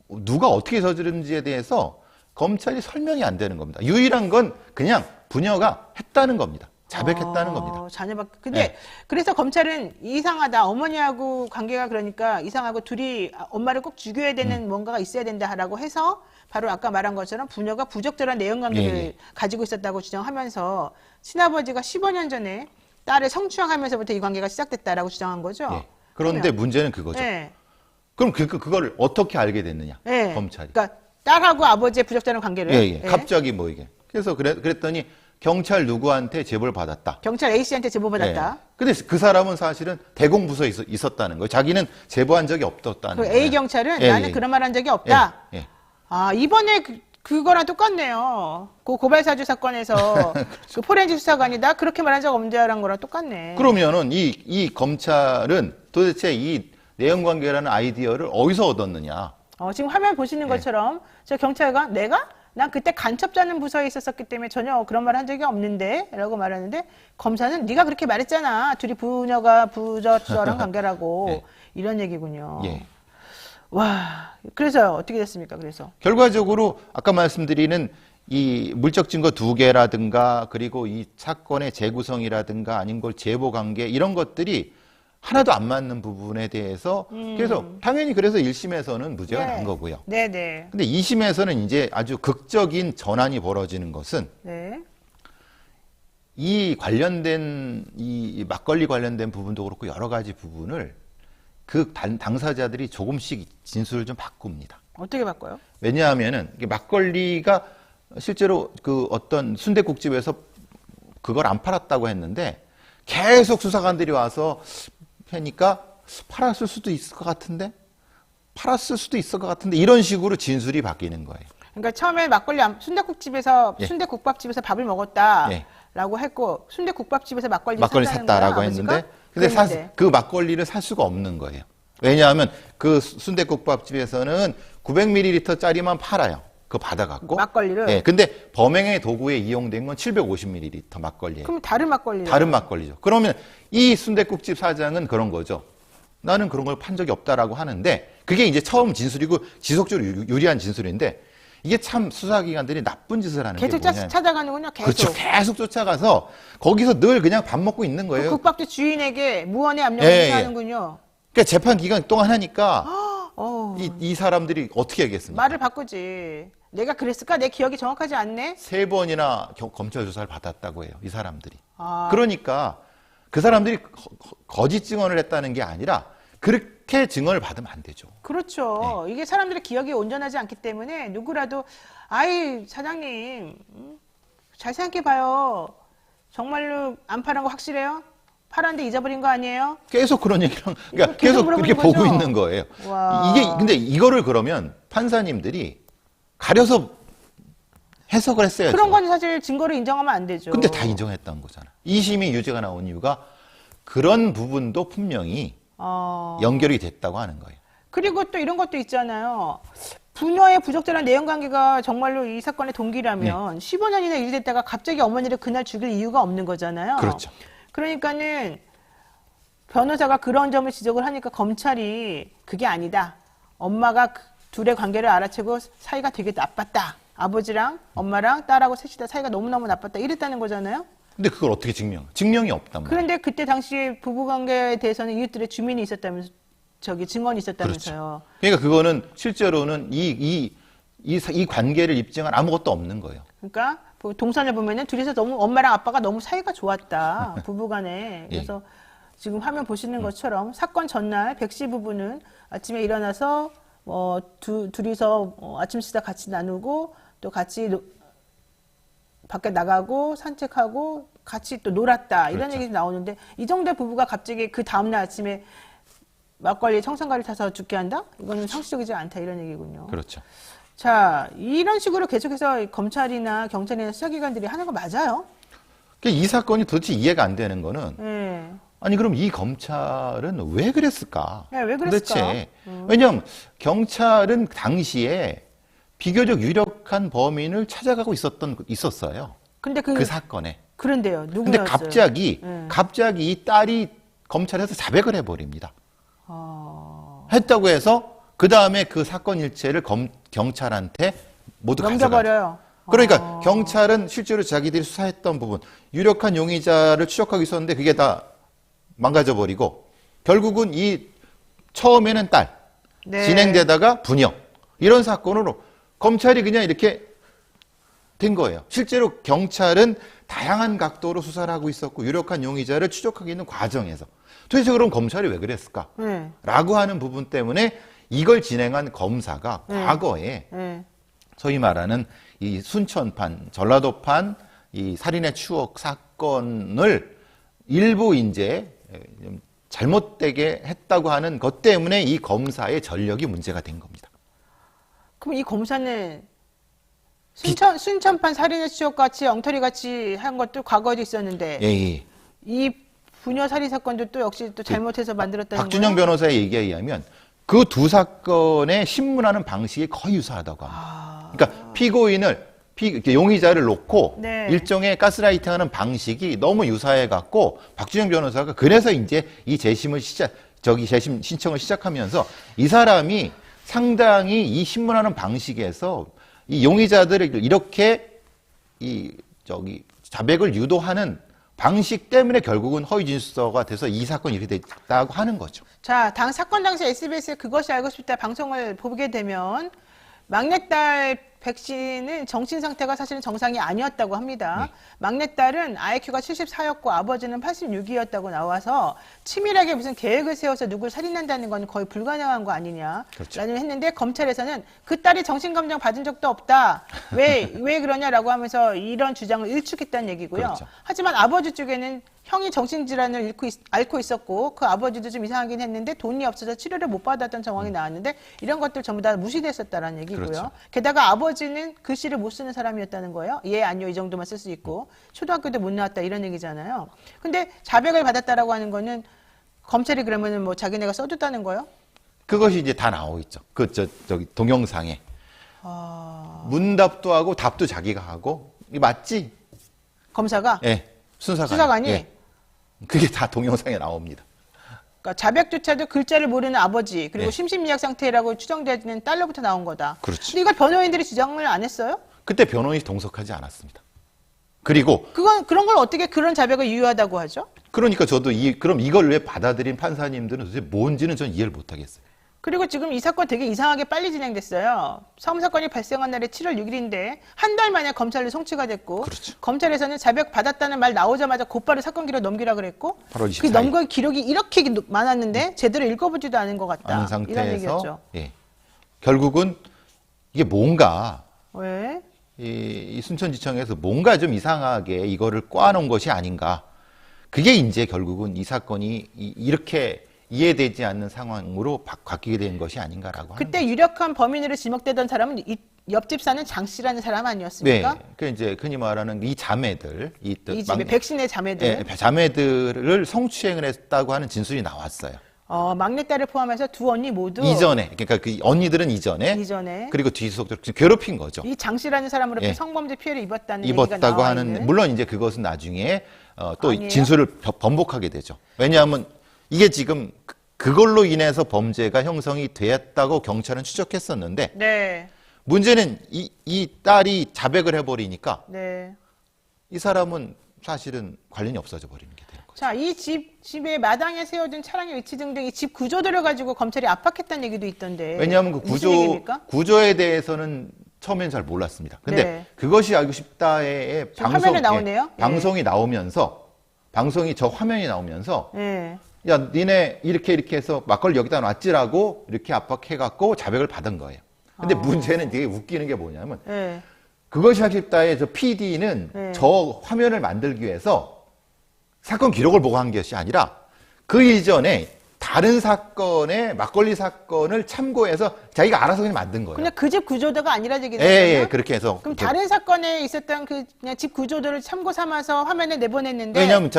누가 어떻게 저지른지에 대해서 검찰이 설명이 안 되는 겁니다. 유일한 건 그냥 부녀가 했다는 겁니다. 자백했다는 겁니다. 자녀밖에. 근데 네. 그래서 검찰은 이상하다. 어머니하고 관계가 그러니까 이상하고 둘이 엄마를 꼭 죽여야 되는 뭔가가 있어야 된다라고 해서 바로 아까 말한 것처럼 부녀가 부적절한 내연 관계를 예, 예. 가지고 있었다고 주장하면서 친아버지가 15년 전에 딸을 성추행하면서부터 이 관계가 시작됐다라고 주장한 거죠. 예. 그런데 그러면- 문제는 그거죠. 네. 그럼 그거를 어떻게 알게 됐느냐? 네. 검찰이. 그러니까 딸하고 아버지의 부적절한 관계를. 예, 예. 예. 갑자기 뭐 이게. 그래서 그랬더니 경찰 누구한테 제보를 받았다. 경찰 A씨한테 제보받았다. 예. 근데 그 사람은 사실은 대공부서에 있었다는 거예요. 자기는 제보한 적이 없었다는 그 거예요. A 경찰은 예, 나는 예. 그런 말 한 적이 없다. 예, 예. 아, 이번에 그거랑 똑같네요. 그 고발사주 사건에서 그 포렌식 수사관이다 그렇게 말한 적 없는데라는 거랑 똑같네. 그러면은 이 검찰은 도대체 이 내연 관계라는 아이디어를 어디서 얻었느냐? 지금 화면 보시는 것처럼 저 경찰관 내가 난 그때 간첩자는 부서에 있었기 때문에 전혀 그런 말 한 적이 없는데 라고 말하는데 검사는 네가 그렇게 말했잖아. 둘이 부녀가 부적절한 관계라고 예. 이런 얘기군요. 예. 와, 그래서 어떻게 됐습니까? 그래서 결과적으로 아까 말씀드리는 이 물적 증거 2개라든가 그리고 이 사건의 재구성이라든가 아닌 걸 제보 관계 이런 것들이 하나도 안 맞는 부분에 대해서 그래서 당연히 그래서 1심에서는 무죄가 난 거고요. 네네. 근데 2심에서는 이제 아주 극적인 전환이 벌어지는 것은 네. 이 관련된 이 막걸리 관련된 부분도 그렇고 여러 가지 부분을 그 당사자들이 조금씩 진술을 좀 바꿉니다. 어떻게 바꿔요? 왜냐하면은 이게 막걸리가 실제로 그 어떤 순댓국집에서 그걸 안 팔았다고 했는데 계속 수사관들이 와서 하니까 팔았을 수도 있을 것 같은데, 팔았을 수도 있을 것 같은데 이런 식으로 진술이 바뀌는 거예요. 그러니까 처음에 막걸리 순댓국집에서 예. 순댓국밥집에서 밥을 먹었다라고 예. 했고 순댓국밥집에서 막걸리 샀다라고 거야, 했는데, 아버지가? 근데 그랬는데. 그 막걸리를 살 수가 없는 거예요. 왜냐하면 그 순댓국밥집에서는 900ml짜리만 팔아요. 그거 받아갖고. 막걸리를? 예. 근데 범행의 도구에 이용된 건 750ml 막걸리예요. 그럼 다른 막걸리. 다른 막걸리죠. 그러면 이 순댓국집 사장은 그런 거죠. 나는 그런 걸 판 적이 없다라고 하는데, 그게 이제 처음 진술이고 지속적으로 유리한 진술인데, 이게 참 수사기관들이 나쁜 짓을 하는 게 계속 뭐냐면, 찾아가는군요. 계속. 그렇죠. 계속 쫓아가서 거기서 늘 그냥 밥 먹고 있는 그 거예요. 국밥집 주인에게 무언의 압력을 예, 행사하는군요. 그러니까 재판 기간 동안 하니까 어, 이 사람들이 어떻게 하겠습니까? 말을 바꾸지. 내가 그랬을까? 내 기억이 정확하지 않네. 3번이나 검찰 조사를 받았다고 해요. 이 사람들이. 아. 그러니까 그 사람들이 거짓 증언을 했다는 게 아니라 그렇게 증언을 받으면 안 되죠. 그렇죠. 이게 사람들의 기억이 온전하지 않기 때문에 누구라도 아이 사장님 잘 생각해봐요. 정말로 안 팔은 거 확실해요? 팔았는데 잊어버린 거 아니에요? 계속 그런 얘기를 그러니까 계속 계속 물어보는 그렇게 보고 거죠? 있는 거예요. 와. 이게 근데 이거를 그러면 판사님들이 가려서 해석을 했어야죠. 그런 건 사실 증거로 인정하면 안 되죠. 근데 다 인정했던 거잖아. 2심이 유죄가 나온 이유가 그런 부분도 분명히 연결이 됐다고 하는 거예요. 그리고 또 이런 것도 있잖아요. 부녀의 부적절한 내연관계가 정말로 이 사건의 동기라면 15년이나 일됐다가 갑자기 어머니를 그날 죽일 이유가 없는 거잖아요. 그렇죠. 그러니까는 변호사가 그런 점을 지적을 하니까 검찰이 그게 아니다. 엄마가 둘의 관계를 알아채고 사이가 되게 나빴다. 아버지랑 엄마랑 딸하고 셋이 다 사이가 너무너무 나빴다. 이랬다는 거잖아요. 근데 그걸 어떻게 증명이 없단 말이에요. 그런데 그때 당시 부부관계에 대해서는 이웃들의 주민이 있었다면서 증언이 있었다면서요. 그렇죠. 그러니까 그거는 실제로는 이 관계를 입증한 아무것도 없는 거예요. 그러니까 동선을 보면은 둘이서 너무 엄마랑 아빠가 너무 사이가 좋았다. 부부간에. 그래서 지금 화면 보시는 것처럼 사건 전날 백씨 부부는 아침에 일어나서 둘이서 아침 식사 같이 나누고 또 같이 밖에 나가고 산책하고 같이 또 놀았다. 이런 그렇죠. 얘기 나오는데 이 정도의 부부가 갑자기 그 다음날 아침에 막걸리 청산가리 타서 죽게 한다? 이거는 상식적이지 않다. 이런 얘기군요. 그렇죠. 자, 이런 식으로 계속해서 검찰이나 경찰이나 수사기관들이 하는 거 맞아요? 이 사건이 도대체 이해가 안 되는 거는 네. 아니 그럼 이 검찰은 왜 그랬을까? 네, 왜 그랬을까? 도대체 왜냐면 경찰은 당시에 비교적 유력한 범인을 찾아가고 있었어요. 근데 그 사건에. 그런데요. 근데 누구였어요? 갑자기 이 딸이 검찰에서 자백을 해버립니다. 했다고 해서 그 다음에 그 사건 일체를 경찰한테 모두 가져가죠. 넘겨버려요. 그러니까 경찰은 실제로 자기들이 수사했던 부분, 유력한 용의자를 추적하고 있었는데 그게 다 망가져버리고 결국은 이 처음에는 딸, 네. 진행되다가 부녀 이런 사건으로 검찰이 그냥 이렇게 된 거예요. 실제로 경찰은 다양한 각도로 수사를 하고 있었고 유력한 용의자를 추적하고 있는 과정에서 도대체 그럼 검찰이 왜 그랬을까? 라고 하는 부분 때문에 이걸 진행한 검사가 과거에 소위 말하는 이 순천판, 전라도판 이 살인의 추억 사건을 일부 이제 잘못되게 했다고 하는 것 때문에 이 검사의 전력이 문제가 된 겁니다. 그럼 이 검사는 순천판 살인의 추억 같이 엉터리 같이 한 것도 과거에도 있었는데 예. 이 부녀 살인 사건도 또 역시 또 잘못해서 만들었다는 박준영 거예요? 변호사의 얘기에 의하면 그 두 사건의 신문하는 방식이 거의 유사하다고 합니다. 그러니까 피고인을 용의자를 놓고 네. 일종의 가스라이팅하는 방식이 너무 유사해갖고 박준영 변호사가 그래서 이제 이 재심 신청을 시작하면서 이 사람이 상당히 이 신문하는 방식에서 이 용의자들을 이렇게 자백을 유도하는 방식 때문에 결국은 허위 진술서가 돼서 이 사건이 이렇게 됐다고 하는 거죠. 자, 사건 당시 SBS에 그것이 알고 싶다 방송을 보게 되면 막내딸 백 씨는 정신 상태가 사실은 정상이 아니었다고 합니다. 막내딸은 IQ가 74였고 아버지는 86이었다고 나와서 치밀하게 무슨 계획을 세워서 누굴 살인한다는 건 거의 불가능한 거 아니냐. 그렇죠. 라는 했는데 검찰에서는 그 딸이 정신검정 받은 적도 없다. 왜 그러냐라고 하면서 이런 주장을 일축했다는 얘기고요. 그렇죠. 하지만 아버지 쪽에는 형이 정신질환을 앓고 있었고 그 아버지도 좀 이상하긴 했는데 돈이 없어서 치료를 못 받았던 상황이 나왔는데 이런 것들 전부 다 무시됐었다라는 얘기고요. 그렇죠. 게다가 아버지는 글씨를 못 쓰는 사람이었다는 거예요. 예, 아니요 이 정도만 쓸 수 있고 초등학교도 못 나왔다 이런 얘기잖아요. 근데 자백을 받았다라고 하는 거는 검찰이 그러면은 뭐 자기네가 써줬다는 거예요? 그것이 이제 다 나오고 있죠. 저기 동영상에. 문답도 하고 답도 자기가 하고. 이게 맞지? 검사가? 예. 수사관이. 수사관이? 예. 그게 다 동영상에 나옵니다. 그러니까 자백조차도 글자를 모르는 아버지 그리고 네. 심신미약 상태라고 추정되는 딸로부터 나온 거다. 그렇지. 근데 이걸 변호인들이 주장을 안 했어요? 그때 변호인이 동석하지 않았습니다. 그리고 그런 걸 어떻게 그런 자백을 유효하다고 하죠? 그러니까 저도 그럼 이걸 왜 받아들인 판사님들은 도대체 뭔지는 전 이해를 못 하겠어요. 그리고 지금 이 사건 되게 이상하게 빨리 진행됐어요. 사건이 발생한 날이 7월 6일인데 한 달 만에 검찰로 송치가 됐고 그렇죠. 검찰에서는 자백 받았다는 말 나오자마자 곧바로 사건 기록 넘기라 그랬고 8월 그 24일. 넘긴 기록이 이렇게 많았는데 제대로 읽어보지도 않은 것 같다. 않은 이런 상태에서 얘기였죠. 예. 결국은 이게 뭔가 왜? 이 순천지청에서 뭔가 좀 이상하게 이거를 꽈놓은 것이 아닌가. 그게 이제 결국은 이 사건이 이렇게 이해되지 않는 상황으로 바뀌게 된 것이 아닌가라고 하는 그때 유력한 범인으로 지목되던 사람은 이 옆집 사는 장 씨라는 사람 네, 아니었습니까? 그 이제 흔히 말하는 이 자매들, 이 집에 백신의 자매들. 예, 자매들을 성추행을 했다고 하는 진술이 나왔어요. 막내딸을 포함해서 두 언니 모두 이전에, 그러니까 그 언니들은 이전에, 이전에 그리고 뒤속적으로 괴롭힌 거죠. 이 장 씨라는 사람으로부터 예. 성범죄 피해를 입었다는 얘기가 입었다고 나와 하는, 있는. 물론 이제 그것은 나중에 또 아니에요? 진술을 번복하게 되죠. 왜냐하면 이게 지금 그걸로 인해서 범죄가 형성이 되었다고 경찰은 추적했었는데 네, 문제는 이 딸이 자백을 해버리니까 네. 이 사람은 사실은 관련이 없어져 버리는 게 되는 거죠. 자, 이 집의 마당에 세워둔 차량의 위치 등등 이 집 구조들을 가지고 검찰이 압박했다는 얘기도 있던데. 왜냐하면 그 무슨 얘기입니까? 구조에 대해서는 처음엔 잘 몰랐습니다. 근데 네. 그것이 알고 싶다의 지금 화면에 나오네요. 예. 방송이 나오면서 저 화면이 나오면서 네. 야, 니네 이렇게 해서 막걸리 여기다 놨지라고 이렇게 압박해갖고 자백을 받은 거예요. 근데 문제는 되게 웃기는 게 뭐냐면 네. 그것이 하고 싶다의 저 PD는 네. 저 화면을 만들기 위해서 사건 기록을 보고 한 것이 아니라 그 이전에 다른 사건의 막걸리 사건을 참고해서 자기가 알아서 그냥 만든 거예요. 그냥 그 집 구조도가 아니라 얘기죠. 예, 그렇게 해서. 그럼 다른 사건에 있었던 그 그냥 집 구조도를 참고 삼아서 화면에 내보냈는데. 왜냐하면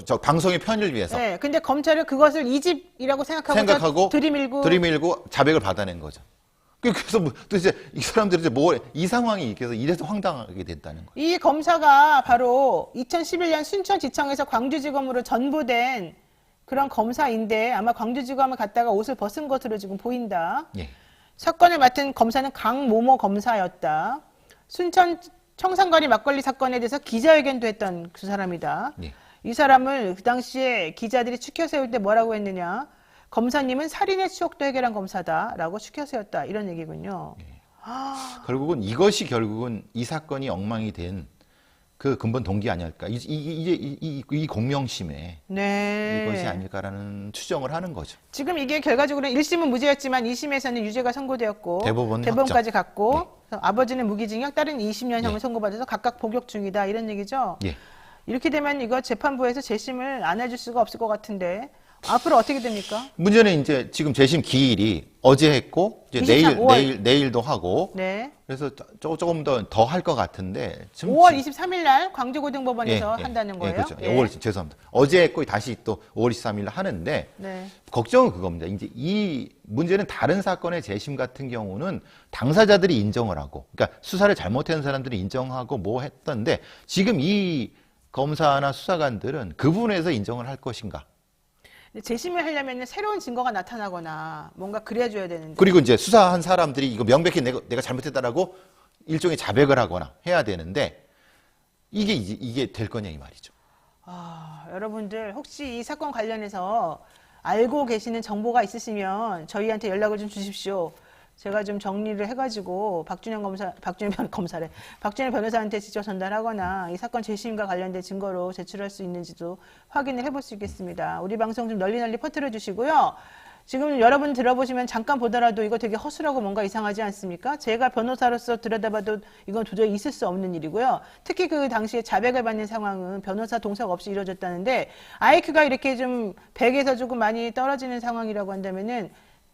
저 방송의 편의를 위해서 네. 근데 검찰은 그것을 이 집이라고 생각하고 들이밀고 자백을 받아낸 거죠. 그래서 도대체 이 사람들이 이제 이 상황이 이래서 황당하게 됐다는 거예요. 이 검사가 바로 2011년 순천지청에서 광주지검으로 전부된 그런 검사인데 아마 광주지검을 갔다가 옷을 벗은 것으로 지금 보인다. 예. 사건을 맡은 검사는 강모모 검사였다. 순천 청산거리 막걸리 사건에 대해서 기자회견도 했던 그 사람이다. 예. 이 사람을 그 당시에 기자들이 추켜 세울 때 뭐라고 했느냐. 검사님은 살인의 추억도 해결한 검사다라고 추켜 세웠다. 이런 얘기군요. 결국은 이것이 이 사건이 엉망이 된 그 근본 동기 아닐까. 이 공명심에 네. 이것이 아닐까라는 추정을 하는 거죠. 지금 이게 결과적으로는 1심은 무죄였지만 2심에서는 유죄가 선고되었고 대법원까지 갔고 아버지는 무기징역, 딸은 20년형을 선고받아서 각각 복역 중이다. 이런 얘기죠. 예. 이렇게 되면 이거 재판부에서 재심을 안 해줄 수가 없을 것 같은데 앞으로 어떻게 됩니까? 문제는 이제 지금 재심 기일이 어제 했고 이제 5월. 내일도 하고 네. 그래서 조금 더 할 것 같은데 5월 23일 날 광주고등법원에서 한다는 거예요. 그렇죠. 예. 5월 죄송합니다. 어제 했고 다시 또 5월 23일 하는데 네. 걱정은 그겁니다. 이제 이 문제는 다른 사건의 재심 같은 경우는 당사자들이 인정을 하고, 그러니까 수사를 잘못한 사람들이 인정하고 뭐 했던데 지금 이 검사나 수사관들은 그 부분에서 인정을 할 것인가? 재심을 하려면 새로운 증거가 나타나거나 뭔가 그래줘야 되는데. 그리고 이제 수사한 사람들이 이거 명백히 내가 잘못했다라고 일종의 자백을 하거나 해야 되는데 이게 될 거냐 이 말이죠. 여러분들 혹시 이 사건 관련해서 알고 계시는 정보가 있으시면 저희한테 연락을 좀 주십시오. 제가 좀 정리를 해가지고 박준현 변호사한테 직접 전달하거나 이 사건 재심과 관련된 증거로 제출할 수 있는지도 확인을 해볼 수 있겠습니다. 우리 방송 좀 널리 퍼뜨려 주시고요. 지금 여러분 들어보시면 잠깐 보더라도 이거 되게 허술하고 뭔가 이상하지 않습니까? 제가 변호사로서 들여다봐도 이건 도저히 있을 수 없는 일이고요. 특히 그 당시에 자백을 받는 상황은 변호사 동석 없이 이루어졌다는데 IQ가 이렇게 좀 100에서 조금 많이 떨어지는 상황이라고 한다면은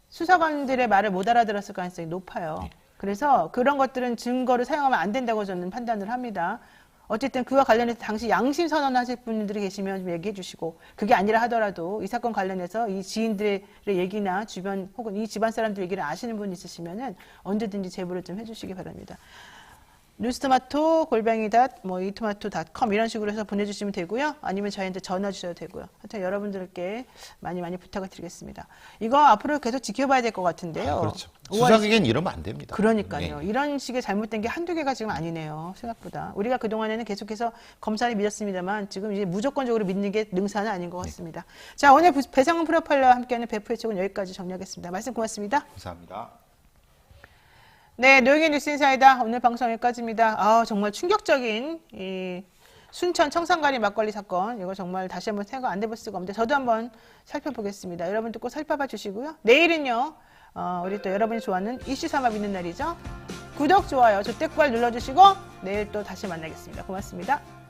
수사관들의 말을 못 알아들었을 가능성이 높아요. 그래서 그런 것들은 증거를 사용하면 안 된다고 저는 판단을 합니다. 어쨌든 그와 관련해서 당시 양심 선언하실 분들이 계시면 좀 얘기해 주시고, 그게 아니라 하더라도 이 사건 관련해서 이 지인들의 얘기나 주변 혹은 이 집안 사람들 얘기를 아시는 분 있으시면은 언제든지 제보를 좀 해주시기 바랍니다. 뉴스토마토 이토마토.com 이런 식으로 해서 보내주시면 되고요. 아니면 저희한테 전화 주셔도 되고요. 하여튼 여러분들께 많이 부탁을 드리겠습니다. 이거 앞으로 계속 지켜봐야 될 것 같은데요. 그렇죠. 수사기관 이러면 안 됩니다. 그러니까요. 네. 이런 식의 잘못된 게 한두 개가 지금 아니네요. 생각보다. 우리가 그동안에는 계속해서 검사를 믿었습니다만 지금 이제 무조건적으로 믿는 게 능사는 아닌 것 같습니다. 자, 오늘 배상훈 프로파일러와 함께하는 배프의 책은 여기까지 정리하겠습니다. 말씀 고맙습니다. 감사합니다. 네, 노영의 뉴스인사이다. 오늘 방송 여기까지입니다. 정말 충격적인 이 순천 청산가리 막걸리 사건. 이거 정말 다시 한번 생각 안 해볼 수가 없는데 저도 한번 살펴보겠습니다. 여러분도 꼭 살펴봐 주시고요. 내일은요. 우리 또 여러분이 좋아하는 이슈 삼아 믿는 날이죠. 구독, 좋아요, 조댓글 눌러주시고 내일 또 다시 만나겠습니다. 고맙습니다.